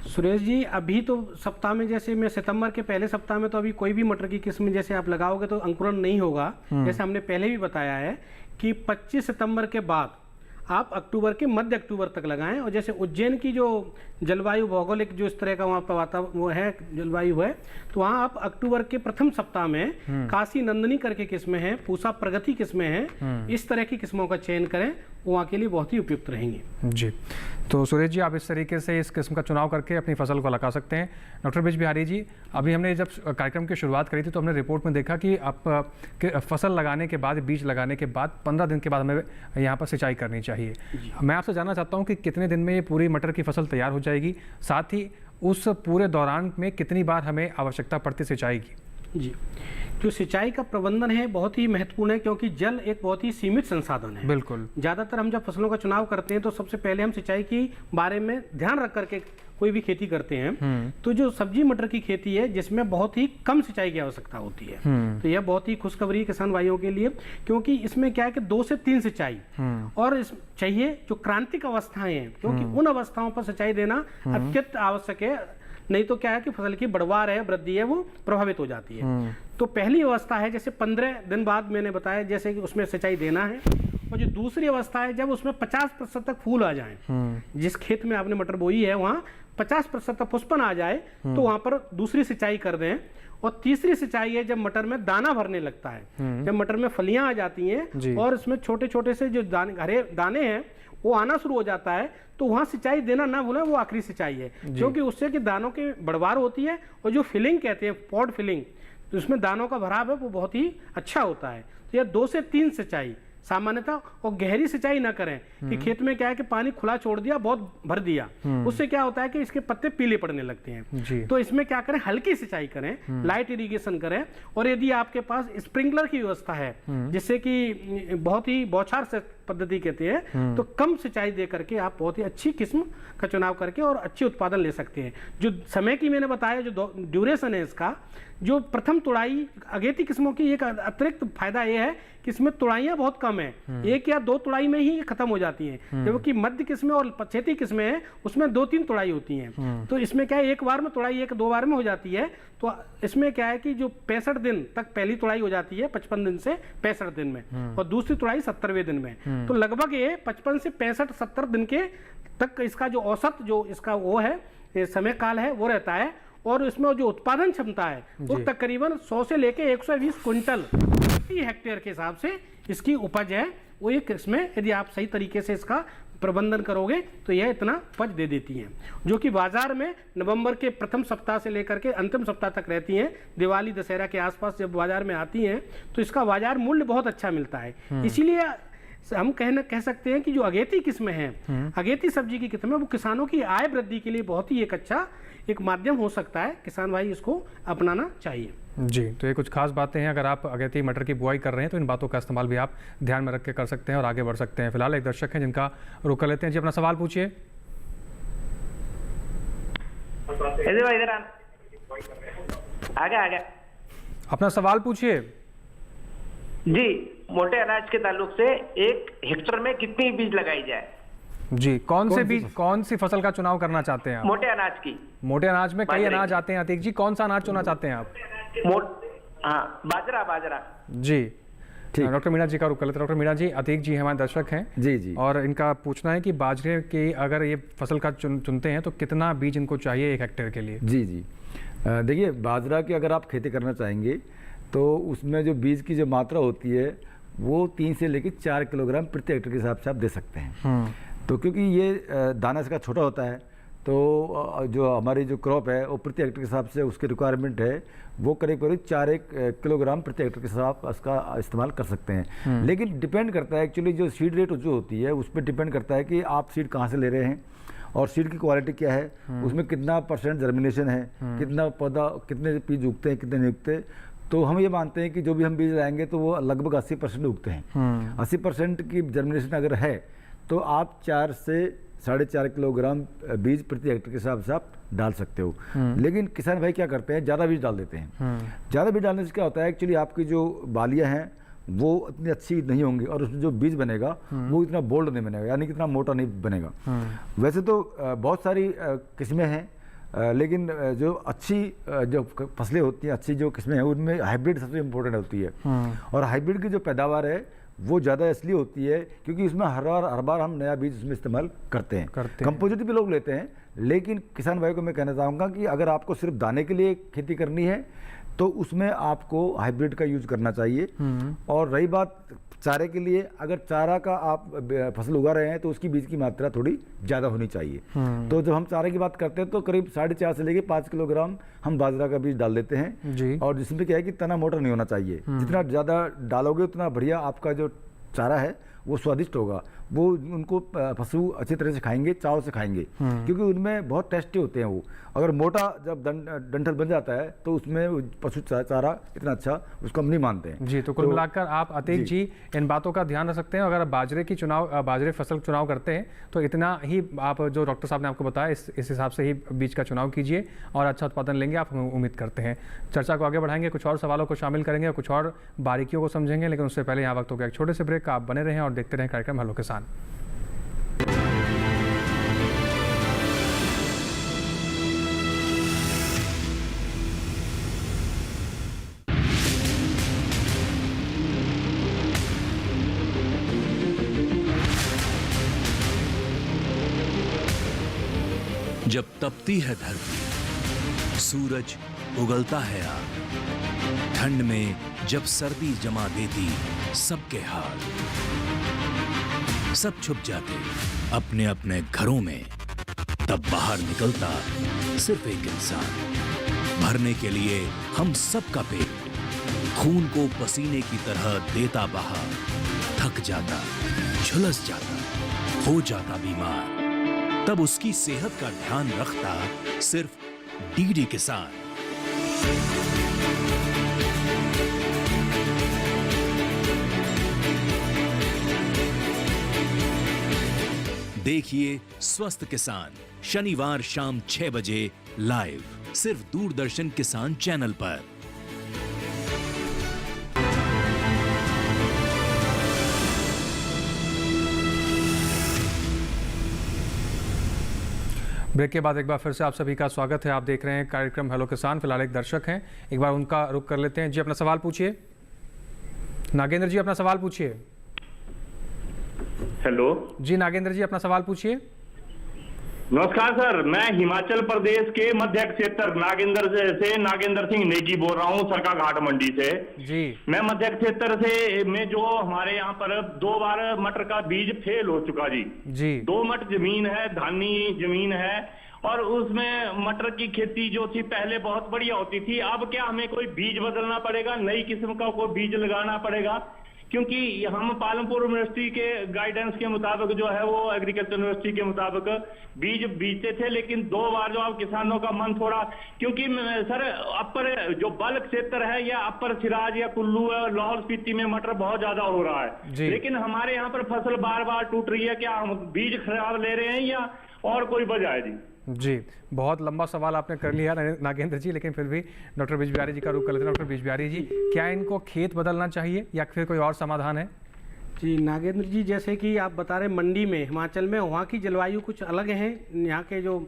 सुरेश जी, अभी तो सप्ताह में, जैसे मैं सितंबर के पहले सप्ताह में तो अभी कोई भी मटर की किस्म जैसे आप लगाओगे तो अंकुरण नहीं होगा। जैसे हमने पहले भी बताया है कि 25 सितंबर के बाद आप अक्टूबर के मध्य अक्टूबर तक लगाएं। और जैसे उज्जैन की जो जलवायु भौगोलिक जो इस तरह का वहाँ पर वातावरण वो है, जलवायु है, तो वहाँ आप अक्टूबर के प्रथम सप्ताह में काशी नंदनी करके किस्में हैं, पूसा प्रगति किस्में हैं, इस तरह की किस्मों का चयन करें, वहाँ के लिए बहुत ही उपयुक्त रहेंगी। जी, तो सुरेश जी, आप इस तरीके से इस किस्म का चुनाव करके अपनी फसल को लगा सकते हैं। डॉक्टर ब्रिज बिहारी जी, अभी हमने जब कार्यक्रम की शुरुआत करी थी तो हमने रिपोर्ट में देखा कि आप फसल लगाने के बाद, बीज लगाने के बाद 15 दिन के बाद हमें यहाँ पर सिंचाई करनी चाहिए। मैं आपसे जानना चाहता हूँ कि कितने दिन में ये पूरी मटर की फसल तैयार हो जाएगी, साथ ही उस पूरे दौरान में कितनी बार हमें आवश्यकता पड़ती सिंचाई की। जी, जो सिंचाई का प्रबंधन है बहुत ही महत्वपूर्ण है, क्योंकि जल एक बहुत ही सीमित संसाधन है। बिल्कुल। ज़्यादातर हम जब फसलों का चुनाव करते हैं तो सबसे पहले हम सिंचाई की बारे में ध्यान रख करके कोई भी खेती करते हैं। तो जो सब्जी मटर की खेती है जिसमें बहुत ही कम सिंचाई की आवश्यकता होती है, तो यह बहुत ही खुशखबरी किसान भाइयों के लिए, क्योंकि इसमें क्या है कि 2 से 3 सिंचाई और इस चाहिए जो क्रांतिक अवस्थाएं हैं, क्योंकि उन अवस्थाओं पर सिंचाई देना अत्यंत आवश्यक है। नहीं तो क्या है कि फसल की बढ़वार है, वृद्धि है, वो प्रभावित हो जाती है। तो पहली अवस्था है जैसे 15 दिन बाद मैंने बताया, जैसे कि उसमें सिंचाई देना है। और जो दूसरी अवस्था है जब उसमें 50% तक फूल आ जाए, जिस खेत में आपने मटर बोई है वहाँ 50% तक पुष्पन आ जाए तो वहाँ पर दूसरी सिंचाई कर दें। और तीसरी सिंचाई है जब मटर में दाना भरने लगता है, जब मटर में फलियां आ जाती हैं और इसमें छोटे छोटे से जो हरे दाने हैं वो आना शुरू हो जाता है, तो वहाँ सिंचाई देना ना भूलें, वो आखिरी सिंचाई है, क्योंकि उससे कि दानों की बढ़वार होती है और जो फिलिंग कहते हैं पॉड फिलिंग, तो उसमें दानों का भराव है वो बहुत ही अच्छा होता है। तो यह 2 से 3 सिंचाई सामान्यतः, और गहरी सिंचाई ना करें कि खेत में क्या है कि पानी खुला छोड़ दिया, बहुत भर दिया, उससे क्या होता है कि इसके पत्ते पीले पड़ने लगते हैं। तो इसमें क्या करें, हल्की सिंचाई करें, लाइट इरिगेशन करें। और यदि आपके पास स्प्रिंकलर की व्यवस्था है, जिससे कि बहुत ही बौछार से पद्धति कहते हैं, तो कम सिंचाई दे करके आप बहुत ही अच्छी किस्म का चुनाव करके और अच्छी उत्पादन ले सकते हैं। जो समय की मैंने बताया, जो ड्यूरेशन है इसका, जो प्रथम तुड़ाई अगेती किस्मों की एक अतिरिक्त फायदा यह है कि इसमें तुड़ाइयाँ बहुत कम है, 1 या 2 तुड़ाई में ही खत्म हो जाती हैं, जबकि मध्य किस्में और पछेती किस्में हैं उसमें 2-3 तुड़ाई होती हैं। तो इसमें क्या है, एक बार में तुड़ाई 1-2 बार में हो जाती है। तो इसमें क्या है कि जो 65 दिन तक पहली तुड़ाई हो जाती है, 55 दिन से 65 दिन में, और दूसरी तुड़ाई 70वें दिन में। तो लगभग ये 55 से 65-70 दिन के तक इसका जो औसत जो इसका वो है समय काल है वो रहता है। और इसमें जो उत्पादन क्षमता है वो तकरीबन 100 से लेके 120 क्विंटल प्रति हेक्टेयर के हिसाब से इसकी उपज है। वो एक इसमें यदि आप सही तरीके से इसका प्रबंधन करोगे तो यह इतना उपज दे देती हैं, जो कि बाजार में नवंबर के प्रथम सप्ताह से लेकर के अंतिम सप्ताह तक रहती हैं। दिवाली दशहरा के आसपास जब बाजार में आती हैं तो इसका बाजार मूल्य बहुत अच्छा मिलता है। इसीलिए हम कह सकते हैं कि जो अगेती किस्में हैं, अगेती सब्जी की किस्में, वो किसानों की आय वृद्धि के लिए बहुत ही एक अच्छा एक माध्यम हो सकता है। किसान भाई इसको अपनाना चाहिए। जी, तो ये कुछ खास बातें हैं। अगर आप अगेती मटर की बुआई कर रहे हैं तो इन बातों का इस्तेमाल भी आप ध्यान में रख के कर सकते हैं और आगे बढ़ सकते हैं। फिलहाल एक दर्शक हैं जिनका रुख कर लेते हैं। जी, अपना सवाल पूछिए। इधर आगे अपना सवाल पूछिए। जी, मोटे अनाज के ताल्लुक से 1 हेक्टेयर में कितनी बीज लगाई जाए। जी, कौन सी फसल का चुनाव करना चाहते हैं आप? मोटे अनाज की। मोटे अनाज में कई अनाज आते हैं अतीक जी, कौन सा अनाज चुनना चाहते हैं आप? हाँ, बाजरा। जी, डॉक्टर मीणा जी का रुख कर लेते हैं। डॉक्टर मीणा जी, अतीक जी हमारे दर्शक हैं जी जी, और इनका पूछना है कि बाजरे की अगर ये फसल का चुनते हैं तो कितना बीज इनको चाहिए 1 हेक्टेयर के लिए? जी जी, देखिए बाजरा की अगर आप खेती करना चाहेंगे तो उसमें जो बीज की जो मात्रा होती है वो 3 से लेकर 4 किलोग्राम प्रति हेक्टेयर के हिसाब से आप दे सकते हैं। तो क्योंकि ये दाना इसका छोटा होता है तो जो हमारी जो क्रॉप है वो प्रति हेक्टेयर के हिसाब से उसकी रिक्वायरमेंट है वो करीब 4 किलोग्राम प्रति हेक्टेयर के हिसाब उसका इस्तेमाल कर सकते हैं। लेकिन डिपेंड करता है एक्चुअली जो सीड रेट जो होती है उस पर डिपेंड करता है कि आप सीड कहाँ से ले रहे हैं और सीड की क्वालिटी क्या है, उसमें कितना % जर्मिनेशन है, कितना पौधा, कितने बीज उगते हैं, कितने नहीं उगते। तो हम ये मानते हैं कि जो भी हम बीज लाएंगे तो वो लगभग 80% उगते हैं। 80% की जर्मिनेशन अगर है तो आप 4 से 4.5 किलोग्राम बीज प्रति हेक्टेयर के हिसाब से आप डाल सकते हो। लेकिन किसान भाई क्या करते हैं, ज़्यादा बीज डाल देते हैं। ज़्यादा बीज डालने से क्या होता है, एक्चुअली आपकी जो बालियाँ हैं वो इतनी अच्छी नहीं होंगी और उसमें जो बीज बनेगा वो इतना बोल्ड नहीं बनेगा, यानी कि इतना मोटा नहीं बनेगा। वैसे तो बहुत सारी किस्में हैं, लेकिन जो अच्छी जो फसलें होती हैं, अच्छी जो किस्में हैं उनमें हाइब्रिड सबसे इम्पोर्टेंट होती है। और हाइब्रिड की जो पैदावार है वो ज़्यादा इसलिए होती है क्योंकि उसमें हर बार हम नया बीज उसमें इस्तेमाल करते हैं। कंपोजिट भी लोग लेते हैं, लेकिन किसान भाई को मैं कहना चाहूँगा कि अगर आपको सिर्फ दाने के लिए खेती करनी है तो उसमें आपको हाइब्रिड का यूज करना चाहिए। और रही बात चारे के लिए, अगर चारा का आप फसल उगा रहे हैं तो उसकी बीज की मात्रा थोड़ी ज़्यादा होनी चाहिए। तो जब हम चारे की बात करते हैं तो करीब 4.5 से लेके 5 किलोग्राम हम बाजरा का बीज डाल देते हैं जी। और जिसमें क्या है कि तना मोटा नहीं होना चाहिए। जितना ज़्यादा डालोगे उतना बढ़िया आपका जो चारा है वो स्वादिष्ट होगा, वो उनको पशु अच्छी तरह से खाएंगे, चाव से खाएंगे, क्योंकि उनमें बहुत टेस्टी होते हैं वो। अगर मोटा जब डंठल बन जाता है तो उसमें पशु चारा इतना अच्छा उसको हम नहीं मानते हैं। जी, तो कुल मिलाकर आप अतीक जी इन बातों का ध्यान रख सकते हैं। अगर बाजरे फसल चुनाव करते हैं तो इतना ही आप जो डॉक्टर साहब ने आपको बताया इस हिसाब से ही बीज का चुनाव कीजिए और अच्छा उत्पादन लेंगे, आप उम्मीद करते हैं। चर्चा को आगे बढ़ाएंगे, कुछ और सवालों को शामिल करेंगे और कुछ और बारीकियों को समझेंगे, लेकिन उससे पहले यहाँ वक्त हो गया एक छोटे से ब्रेक का। आप बने रहें और देखते रहें कार्यक्रम हेलो किसान। जब तपती है धरती, सूरज उगलता है आग, ठंड में जब सर्दी जमा देती सबके हाल, सब छुप जाते अपने अपने घरों में, तब बाहर निकलता सिर्फ एक इंसान, भरने के लिए हम सबका पेट, खून को पसीने की तरह देता बहा, थक जाता, झुलस जाता, हो जाता बीमार, तब उसकी सेहत का ध्यान रखता सिर्फ डीडी किसान। देखिए स्वस्थ किसान शनिवार शाम 6 बजे लाइव सिर्फ दूरदर्शन किसान चैनल पर। ब्रेक के बाद एक बार फिर से आप सभी का स्वागत है। आप देख रहे हैं कार्यक्रम हेलो किसान। फिलहाल एक दर्शक हैं, एक बार उनका रुख कर लेते हैं। जी, अपना सवाल पूछिए। नागेंद्र जी, अपना सवाल पूछिए। हेलो जी, नागेंद्र जी अपना सवाल पूछिए। नमस्कार सर, मैं हिमाचल प्रदेश के मध्य क्षेत्र नागेंद्र सिंह नेगी बोल रहा हूँ, सरका घाट मंडी से। जी, मैं मध्य क्षेत्र से में जो हमारे यहाँ पर 2 बार मटर का बीज फेल हो चुका जी। 2 मट जमीन है, धानी जमीन है और उसमें मटर की खेती जो थी पहले बहुत बढ़िया होती थी। अब क्या हमें कोई बीज बदलना पड़ेगा, नई किस्म का कोई बीज लगाना पड़ेगा? क्योंकि हम पालमपुर यूनिवर्सिटी के गाइडेंस के मुताबिक जो है वो एग्रीकल्चर यूनिवर्सिटी के मुताबिक बीज बीजते थे, लेकिन 2 बार जो अब किसानों का मन थोड़ा, क्योंकि सर अपर जो बल्क क्षेत्र है या अपर सिराज या कुल्लू लाहौल स्पीति में मटर बहुत ज्यादा हो रहा है, लेकिन हमारे यहाँ पर फसल बार बार टूट रही है। क्या हम बीज खराब ले रहे हैं या और कोई वजह है जी? जी, बहुत लंबा सवाल आपने कर लिया नागेंद्र जी, लेकिन फिर भी डॉक्टर बिजबिहारी जी का रुख कर लेते हैं। डॉक्टर बिजबिहारी जी, क्या इनको खेत बदलना चाहिए या फिर कोई और समाधान है? जी नागेंद्र जी, जैसे कि आप बता रहे मंडी में हिमाचल में वहाँ की जलवायु कुछ अलग है यहाँ के जो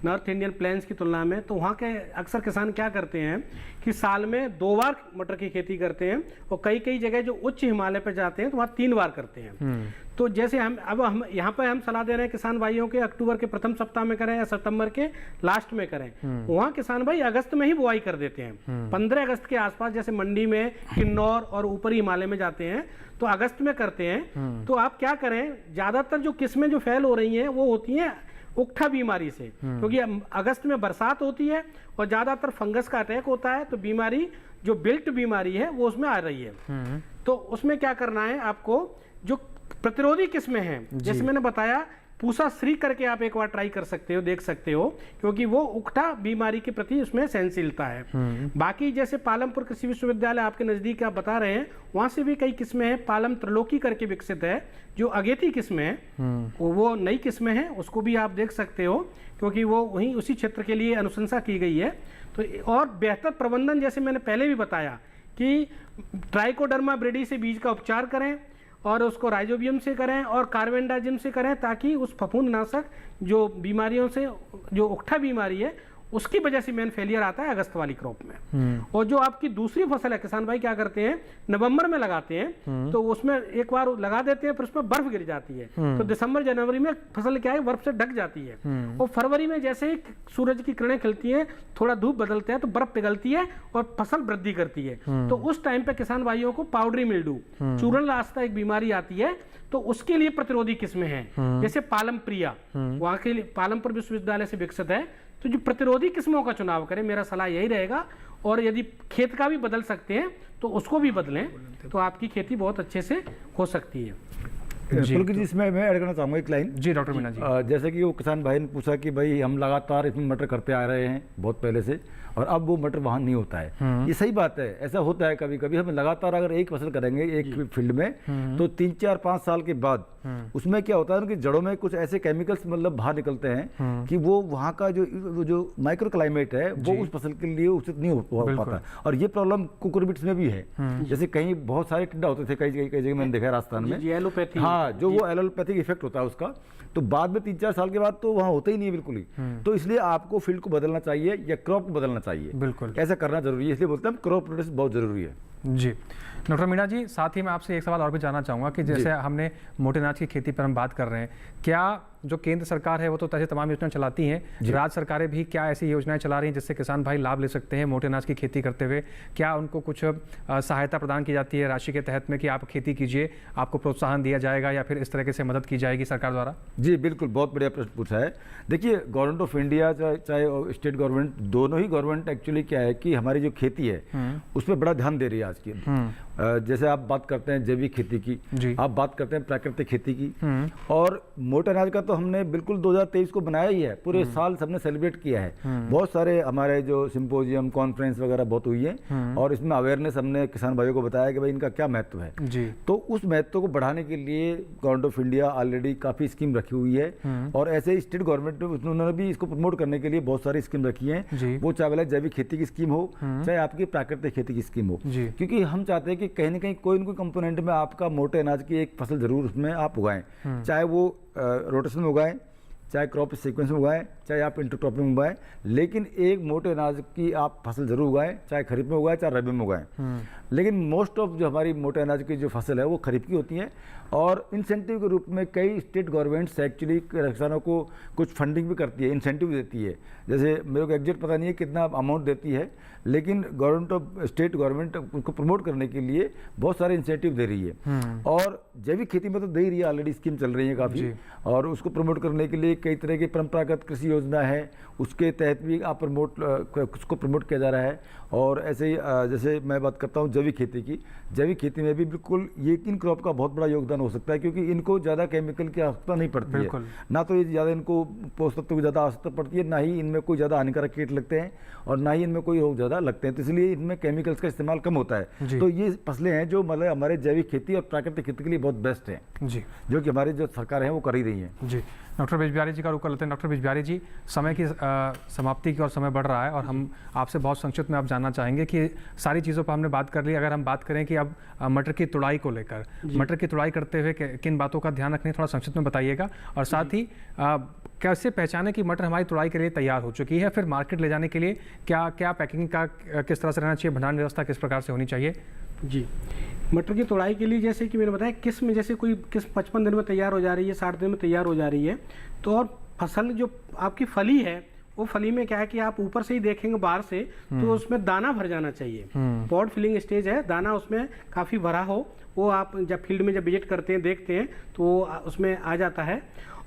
नॉर्थ इंडियन प्लेन्स की तुलना में। तो वहाँ के अक्सर किसान क्या करते हैं कि साल में 2 बार मटर की खेती करते हैं, और कई कई जगह जो उच्च हिमालय पर जाते हैं तो वहाँ 3 बार करते हैं। तो जैसे हम यहाँ पर हम सलाह दे रहे हैं किसान भाइयों के अक्टूबर के प्रथम सप्ताह में करें या सितंबर के लास्ट में करें। वहाँ किसान भाई अगस्त में ही बुआई कर देते हैं। 15 अगस्त के आसपास जैसे मंडी में किन्नौर और ऊपरी हिमालय में जाते हैं तो अगस्त में करते हैं। तो आप क्या करें, ज्यादातर जो किस्में जो फैल हो रही हैं वो होती हैं उकठा बीमारी से, क्योंकि अगस्त में बरसात होती है और ज्यादातर फंगस का अटैक होता है। तो बीमारी जो बिल्ट बीमारी है वो उसमें आ रही है। तो उसमें क्या करना है आपको, जो प्रतिरोधी किस्में हैं जैसे मैंने बताया पूसा श्री करके आप एक बार ट्राई कर सकते हो, देख सकते हो, क्योंकि वो उकठा बीमारी के प्रति उसमें सहनशीलता है। बाकी जैसे पालमपुर कृषि विश्वविद्यालय आपके नजदीक आप बता रहे हैं, वहां से भी कई किस्में हैं। पालम त्रिलोकी करके विकसित है जो अगेती किस्में हैं, वो नई किस्में हैं, उसको भी आप देख सकते हो क्योंकि वो वहीं उसी क्षेत्र के लिए अनुशंसा की गई है। तो और बेहतर प्रबंधन जैसे मैंने पहले भी बताया कि ट्राइकोडर्मा ब्रिडी से बीज का उपचार करें और उसको राइजोबियम से करें और कार्बेंडाजिम से करें, ताकि उस फफूंदनाशक जो बीमारियों से जो उकठा बीमारी है उसकी वजह से मेन फेलियर आता है अगस्त वाली क्रॉप में। और जो आपकी दूसरी फसल है किसान भाई क्या करते हैं, नवंबर में लगाते हैं तो उसमें एक बार लगा देते हैं, फिर उसमें बर्फ गिर जाती है तो दिसंबर जनवरी में फसल क्या है बर्फ से ढक जाती है। और फरवरी में जैसे ही सूरज की किरणें खिलती हैं, थोड़ा धूप बदलते हैं तो बर्फ पिघलती है और फसल वृद्धि करती है। तो उस टाइम पे किसान भाइयों को पाउडरी मिल्डू चूर्ण लास्ता एक बीमारी आती है, तो उसके लिए प्रतिरोधी किस्में हैं जैसे पालम प्रिया, वहां के लिए पालमपुर विश्वविद्यालय से विकसित है। तो जो प्रतिरोधी किस्मों का चुनाव करें, मेरा सलाह यही रहेगा। और यदि खेत का भी बदल सकते हैं तो उसको भी बदलें, तो आपकी खेती बहुत अच्छे से हो सकती है। पुलकित जी, इसमें मैं ऐड करना चाहूँगा एक लाइन। जी डॉक्टर मीना जी, जैसे कि वो किसान भाई ने पूछा कि भाई हम लगातार इसमें मटर करते आ रहे हैं बहुत पहले से, और अब वो मटर वहाँ नहीं होता है। ये सही बात है, ऐसा होता है कभी कभी। हम लगातार अगर एक फसल करेंगे एक फील्ड में तो 3, 4, 5 साल के बाद उसमें क्या होता है उनकी जड़ों में कुछ ऐसे केमिकल्स मतलब बाहर निकलते हैं कि वो वहाँ का जो माइक्रो क्लाइमेट है वो उस फसल के लिए उचित नहीं हो पाता। और ये प्रॉब्लम कुकुरबिट्स में भी है। जैसे कहीं बहुत सारे टिड्डा होते थे, कई जगह मैंने देखा है राजस्थान में, एलोपैथी, हाँ, जो वो एलोपैथिक इफेक्ट होता है उसका, तो बाद में 3, 4 साल के बाद तो वहाँ होता ही नहीं है बिल्कुल ही। तो इसलिए आपको फील्ड को बदलना चाहिए या क्रॉप को बदलना चाहिए, बिल्कुल ऐसा करना जरूरी है। इसलिए बोलते हैं क्रॉप रोटेशन बहुत जरूरी है। जी डॉक्टर मीना जी, साथ ही मैं आपसे एक सवाल और भी जानना चाहूँगा कि जैसे हमने मोटे अनाज की खेती पर हम बात कर रहे हैं, क्या जो केंद्र सरकार है वो तो तैसे तमाम योजनाएं चलाती हैं, राज्य सरकारें भी क्या ऐसी योजनाएं चला रही हैं जिससे किसान भाई लाभ ले सकते हैं मोटे अनाज की खेती करते हुए? क्या उनको कुछ सहायता प्रदान की जाती है राशि के तहत में कि आप खेती कीजिए, आपको प्रोत्साहन दिया जाएगा या फिर इस तरीके से मदद की जाएगी सरकार द्वारा? जी बिल्कुल, बहुत बढ़िया प्रश्न पूछा है। देखिए, गवर्नमेंट ऑफ इंडिया चाहे स्टेट गवर्नमेंट, दोनों ही गवर्नमेंट एक्चुअली क्या है कि हमारी जो खेती है उस पर बड़ा ध्यान दे रही है आज की। जैसे आप बात करते हैं जैविक खेती की, आप बात करते हैं प्राकृतिक खेती की, और मोटे अनाज का तो हमने बिल्कुल 2023 को बनाया ही है, पूरे साल सबने सेलिब्रेट किया है। बहुत सारे हमारे जो सिंपोजियम कॉन्फ्रेंस वगैरह बहुत हुई है और इसमें अवेयरनेस हमने किसान भाइयों को बताया कि भाई इनका क्या महत्व है। तो उस महत्व को बढ़ाने के लिए गवर्नमेंट ऑफ इंडिया ऑलरेडी काफ़ी स्कीम रखी हुई है, और ऐसे स्टेट गवर्नमेंट उन्होंने भी इसको प्रमोट करने के लिए बहुत सारी स्कीम रखी है। वो चाहे जैविक खेती की स्कीम हो चाहे आपकी प्राकृतिक खेती की स्कीम हो, क्योंकि हम चाहते हैं कि कहीं ना कहीं कोई न कोई कंपोनेंट में आपका मोटे अनाज की एक फसल जरूर उसमें आप उगाएं, चाहे वो रोटेशन में उगाएं, चाहे क्रॉप सीक्वेंस में उगाएं, चाहे आप इंटरक्रॉपिंग में उगाएं, लेकिन एक मोटे अनाज की आप फसल जरूर उगाएं, चाहे खरीफ में उगाएं चाहे रबी में उगाएं। लेकिन मोस्ट ऑफ जो हमारी मोटे अनाज की जो फसल है वो खरीफ की होती है, और इंसेंटिव के रूप में कई स्टेट गवर्नमेंट्स एक्चुअली किसानों को कुछ फंडिंग भी करती है, इंसेंटिव देती है। जैसे मेरे को एग्जैक्ट पता नहीं है कितना अमाउंट देती है, लेकिन गवर्नमेंट ऑफ स्टेट गवर्नमेंट उसको प्रमोट करने के लिए बहुत सारे इंसेंटिव दे रही है। और जैविक खेती में तो दे ही रही है, ऑलरेडी स्कीम चल रही है काफ़ी, और उसको प्रमोट करने के लिए कई तरह की परंपरागत कृषि योजना है, उसके तहत भी आप उसको प्रमोट किया जा रहा है। और ऐसे ही जैसे मैं बात करता हूँ जैविक खेती की, जैविक खेती में भी बिल्कुल ये इन क्रॉप का बहुत बड़ा योगदान हो सकता है, क्योंकि इनको ज़्यादा केमिकल की आवश्यकता नहीं पड़ती है, ना तो ये ज़्यादा इनको पोषक तत्व की ज़्यादा आवश्यकता पड़ती है, ना ही इनमें कोई ज़्यादा हानिकारक कीट लगते हैं, और ना ही इनमें कोई रोग ज़्यादा लगते हैं, तो इसलिए इनमें केमिकल्स का इस्तेमाल कम होता है। तो ये फसलें हैं जो मतलब हमारे जैविक खेती और प्राकृतिक खेती के लिए बहुत बेस्ट हैं, जो कि हमारी जो सरकार है वो कर ही रही है। जी डॉक्टर बेजबिया बिहारी जी का रुख कर लेते हैं। डॉक्टर बीज बिहारी जी, समय की समाप्ति की और समय बढ़ रहा है और हम आपसे बहुत संक्षिप्त में आप जानना चाहेंगे कि सारी चीज़ों पर हमने बात कर ली। अगर हम बात करें कि अब मटर की तुड़ाई को लेकर, मटर की तुड़ाई करते हुए किन बातों का ध्यान रखने, थोड़ा संक्षिप्त में बताइएगा। और साथ ही कैसे पहचाने कि मटर हमारी तुड़ाई के लिए तैयार हो चुकी है, फिर मार्केट ले जाने के लिए क्या क्या पैकिंग का किस तरह से रहना चाहिए, भंडारण व्यवस्था किस प्रकार से होनी चाहिए? जी, मटर की तुड़ाई के लिए जैसे कि मैंने बताया, किस्म जैसे कोई किस्म 55 दिन में तैयार हो जा रही है, 60 दिन में तैयार हो जा रही है, तो और फसल जो आपकी फली है, वो फली में क्या है कि आप ऊपर से ही देखेंगे बाहर से, तो उसमें दाना भर जाना चाहिए। पॉड फिलिंग स्टेज है, दाना उसमें काफ़ी भरा हो, वो आप जब फील्ड में जब विजिट करते हैं, देखते हैं, तो उसमें आ जाता है।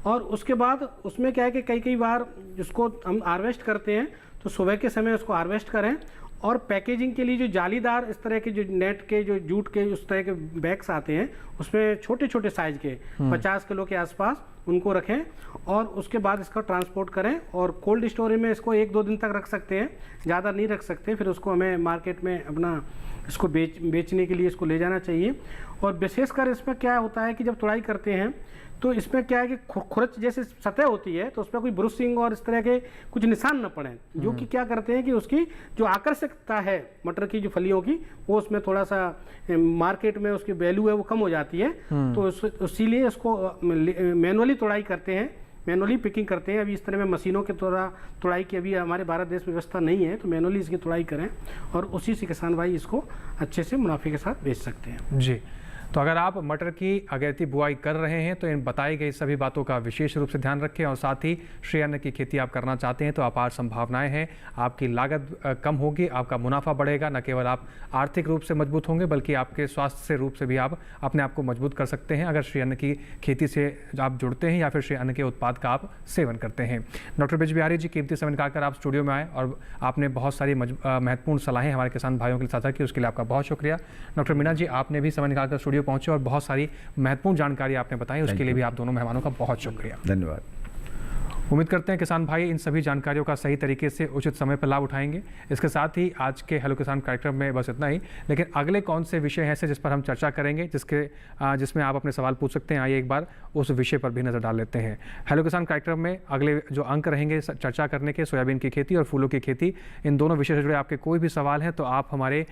और उसके बाद उसमें क्या है कि कई बार जिसको हम हार्वेस्ट करते हैं, तो सुबह के समय उसको हार्वेस्ट करें। और पैकेजिंग के लिए जो जालीदार इस तरह के जो नेट के जो जूट के उस तरह के बैग्स आते हैं, उसमें छोटे छोटे साइज के 50 किलो के आसपास उनको रखें और उसके बाद इसका ट्रांसपोर्ट करें। और कोल्ड स्टोरेज में इसको 1-2 दिन तक रख सकते हैं, ज़्यादा नहीं रख सकते। फिर उसको हमें मार्केट में अपना इसको बेचने के लिए इसको ले जाना चाहिए। और विशेषकर इसमें क्या होता है कि जब तुड़ाई करते हैं, तो इसमें क्या है कि खुरच जैसे सतह होती है, तो उसमें कोई ब्रुशिंग और इस तरह के कुछ निशान न पड़े, जो कि क्या करते हैं कि उसकी जो आकर्षकता है मटर की जो फलियों की, वो उसमें थोड़ा सा मार्केट में उसकी वैल्यू है वो कम हो जाती है। तो इसीलिए इसको मैनुअली तुड़ाई करते हैं, मैनुअली पिकिंग करते हैं। अभी इस तरह में मशीनों के द्वारा तुड़ाई की अभी हमारे भारत देश में व्यवस्था नहीं है, तो मैनुअली इसकी तुड़ाई करें और उसी से किसान भाई इसको अच्छे से मुनाफे के साथ बेच सकते हैं। जी, तो अगर आप मटर की अगेती बुआई कर रहे हैं तो इन बताई गई सभी बातों का विशेष रूप से ध्यान रखें। और साथ ही श्रेय अन्न की खेती आप करना चाहते हैं तो अपार संभावनाएं हैं, आपकी लागत कम होगी, आपका मुनाफा बढ़ेगा। न केवल आप आर्थिक रूप से मजबूत होंगे बल्कि आपके स्वास्थ्य से रूप से भी आप अपने आप को मजबूत कर सकते हैं अगर श्रेय अन्न की खेती से आप जुड़ते हैं या फिर श्रेय अन्न के उत्पाद का आप सेवन करते हैं। डॉक्टर बीज बिहारी जी, कीमती समय निकालकर आप स्टूडियो में आए और आपने बहुत सारी महत्वपूर्ण सलाहें हमारे किसान भाइयों के लिए साझा की, उसके लिए आपका बहुत शुक्रिया। डॉक्टर मीना जी, आपने भी समय निकालकर स्टूडियो पहुंचे और बहुत सारी महत्वपूर्ण जानकारी आपने बताई, उसके लिए भी आप दोनों मेहमानों का बहुत शुक्रिया। धन्यवाद। उम्मीद करते हैं किसान भाई इन सभी जानकारियों का सही तरीके से उचित समय पर लाभ उठाएंगे। इसके साथ ही आज के हेलो किसान कार्यक्रम में बस इतना ही, लेकिन अगले कौन से विषय हैं ऐसे जिस पर हम चर्चा करेंगे, जिसमें आप अपने सवाल पूछ सकते हैं। आइए एक बार उस विषय पर भी नजर डाल लेते हैं। हेलो किसान कार्यक्रम में अगले जो अंक रहेंगे चर्चा करने के, सोयाबीन की खेती और फूलों की खेती, इन दोनों विषय से जुड़े आपके कोई भी सवाल हैं तो आप हमारे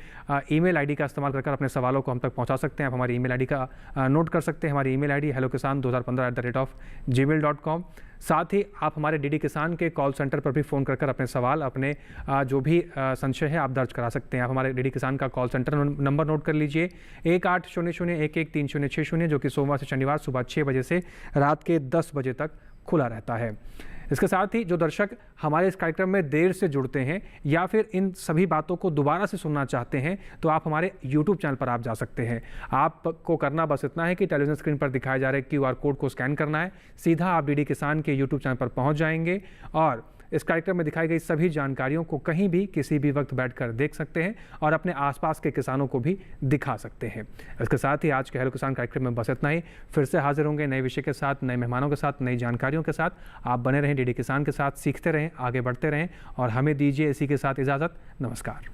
ईमेल आईडी का इस्तेमाल कर अपने सवालों को हम तक पहुंचा सकते हैं। आप हमारी ईमेल आईडी का नोट कर सकते हैं। हमारी ईमेल आईडी hellokisan2015@gmail.com। साथ ही आप हमारे डीडी किसान के कॉल सेंटर पर भी फ़ोन कर अपने सवाल, अपने जो भी संशय है आप दर्ज करा सकते हैं। आप हमारे डीडी किसान का कॉल सेंटर नंबर नोट कर लीजिए 1800111360, जो कि सोमवार से शनिवार सुबह 6 बजे से रात के 10 बजे तक खुला रहता है। इसके साथ ही जो दर्शक हमारे इस कार्यक्रम में देर से जुड़ते हैं या फिर इन सभी बातों को दोबारा से सुनना चाहते हैं तो आप हमारे YouTube चैनल पर आप जा सकते हैं। आपको करना बस इतना है कि टेलीविजन स्क्रीन पर दिखाए जा रहे QR कोड को स्कैन करना है, सीधा आप डीडी किसान के YouTube चैनल पर पहुंच जाएंगे और इस कार्यक्रम में दिखाई गई सभी जानकारियों को कहीं भी किसी भी वक्त बैठकर देख सकते हैं और अपने आसपास के किसानों को भी दिखा सकते हैं। इसके साथ ही आज के हेलो किसान कार्यक्रम में बस इतना ही। फिर से हाजिर होंगे नए विषय के साथ, नए मेहमानों के साथ, नई जानकारियों के साथ। आप बने रहें डीडी किसान के साथ, सीखते रहें, आगे बढ़ते रहें और हमें दीजिए इसी के साथ इजाज़त। नमस्कार।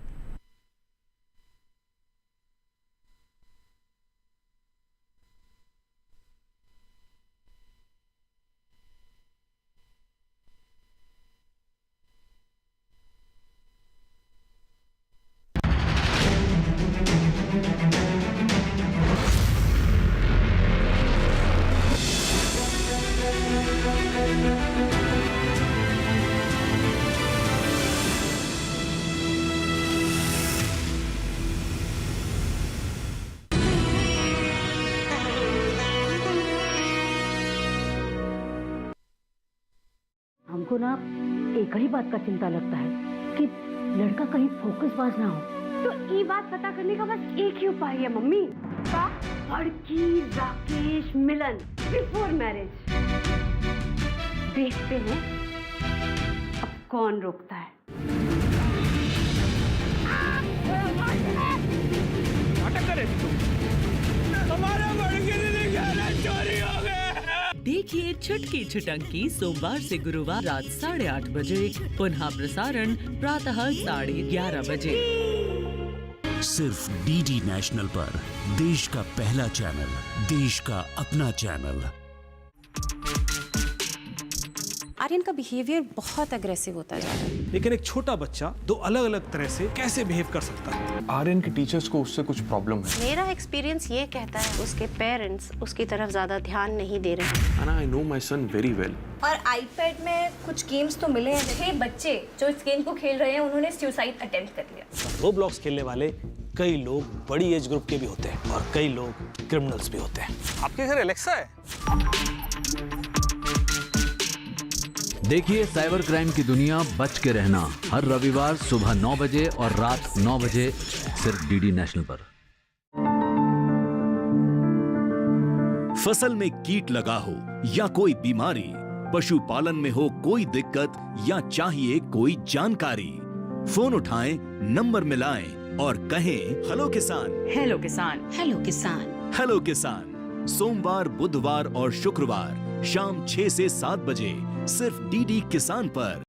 हमको ना एक ही बात का चिंता लगता है कि लड़का कहीं फोकसबाज ना हो। तो ये बात पता करने का बस एक ही उपाय है मम्मी, लड़की राकेश मिलन बिफोर मैरिज। देखते हैं अब कौन रोकता है। देखिए छुटकी छुटंकी सोमवार से गुरुवार रात 8:30 बजे, पुनः प्रसारण प्रातः 11:30 बजे, सिर्फ डीडी नेशनल पर। देश का पहला चैनल, देश का अपना चैनल। आर्यन का बिहेवियर बहुत अग्रेसिव होता जा रहा है। लेकिन एक छोटा बच्चा दो अलग अलग तरह से कैसे बिहेव कर सकता है? आर्यन के टीचर्स को उससे कुछ प्रॉब्लम है। मेरा एक्सपीरियंस ये कहता है उसके पेरेंट्स उसकी तरफ ज्यादा ध्यान नहीं दे रहे। I know my son very well. और आईपैड में कुछ गेम्स तो मिले हैं। 6 बच्चे जो इस गेम को खेल रहे हैं उन्होंने सुसाइड अटेम्प्ट कर लिया। रोब्लॉक्स खेलने वाले कई लोग बड़ी एज ग्रुप के भी होते हैं और कई लोग क्रिमिनल्स भी होते हैं। आपके घर एलेक्सा है? देखिए साइबर क्राइम की दुनिया बच के रहना हर रविवार सुबह 9 बजे और रात 9 बजे सिर्फ डीडी नेशनल पर। फसल में कीट लगा हो या कोई बीमारी, पशुपालन में हो कोई दिक्कत या चाहिए कोई जानकारी, फोन उठाएं, नंबर मिलाएं और कहें हेलो किसान। हेलो किसान। हेलो किसान। हेलो किसान सोमवार, बुधवार और शुक्रवार शाम 6 से 7 बजे सिर्फ डीडी किसान पर।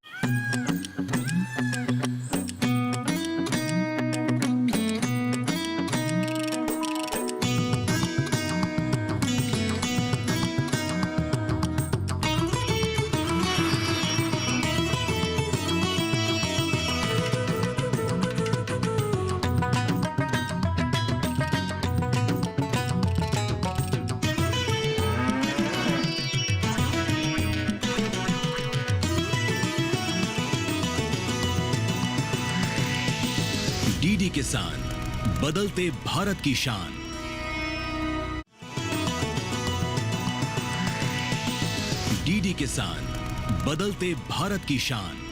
डीडी किसान, बदलते भारत की शान। डीडी किसान, बदलते भारत की शान।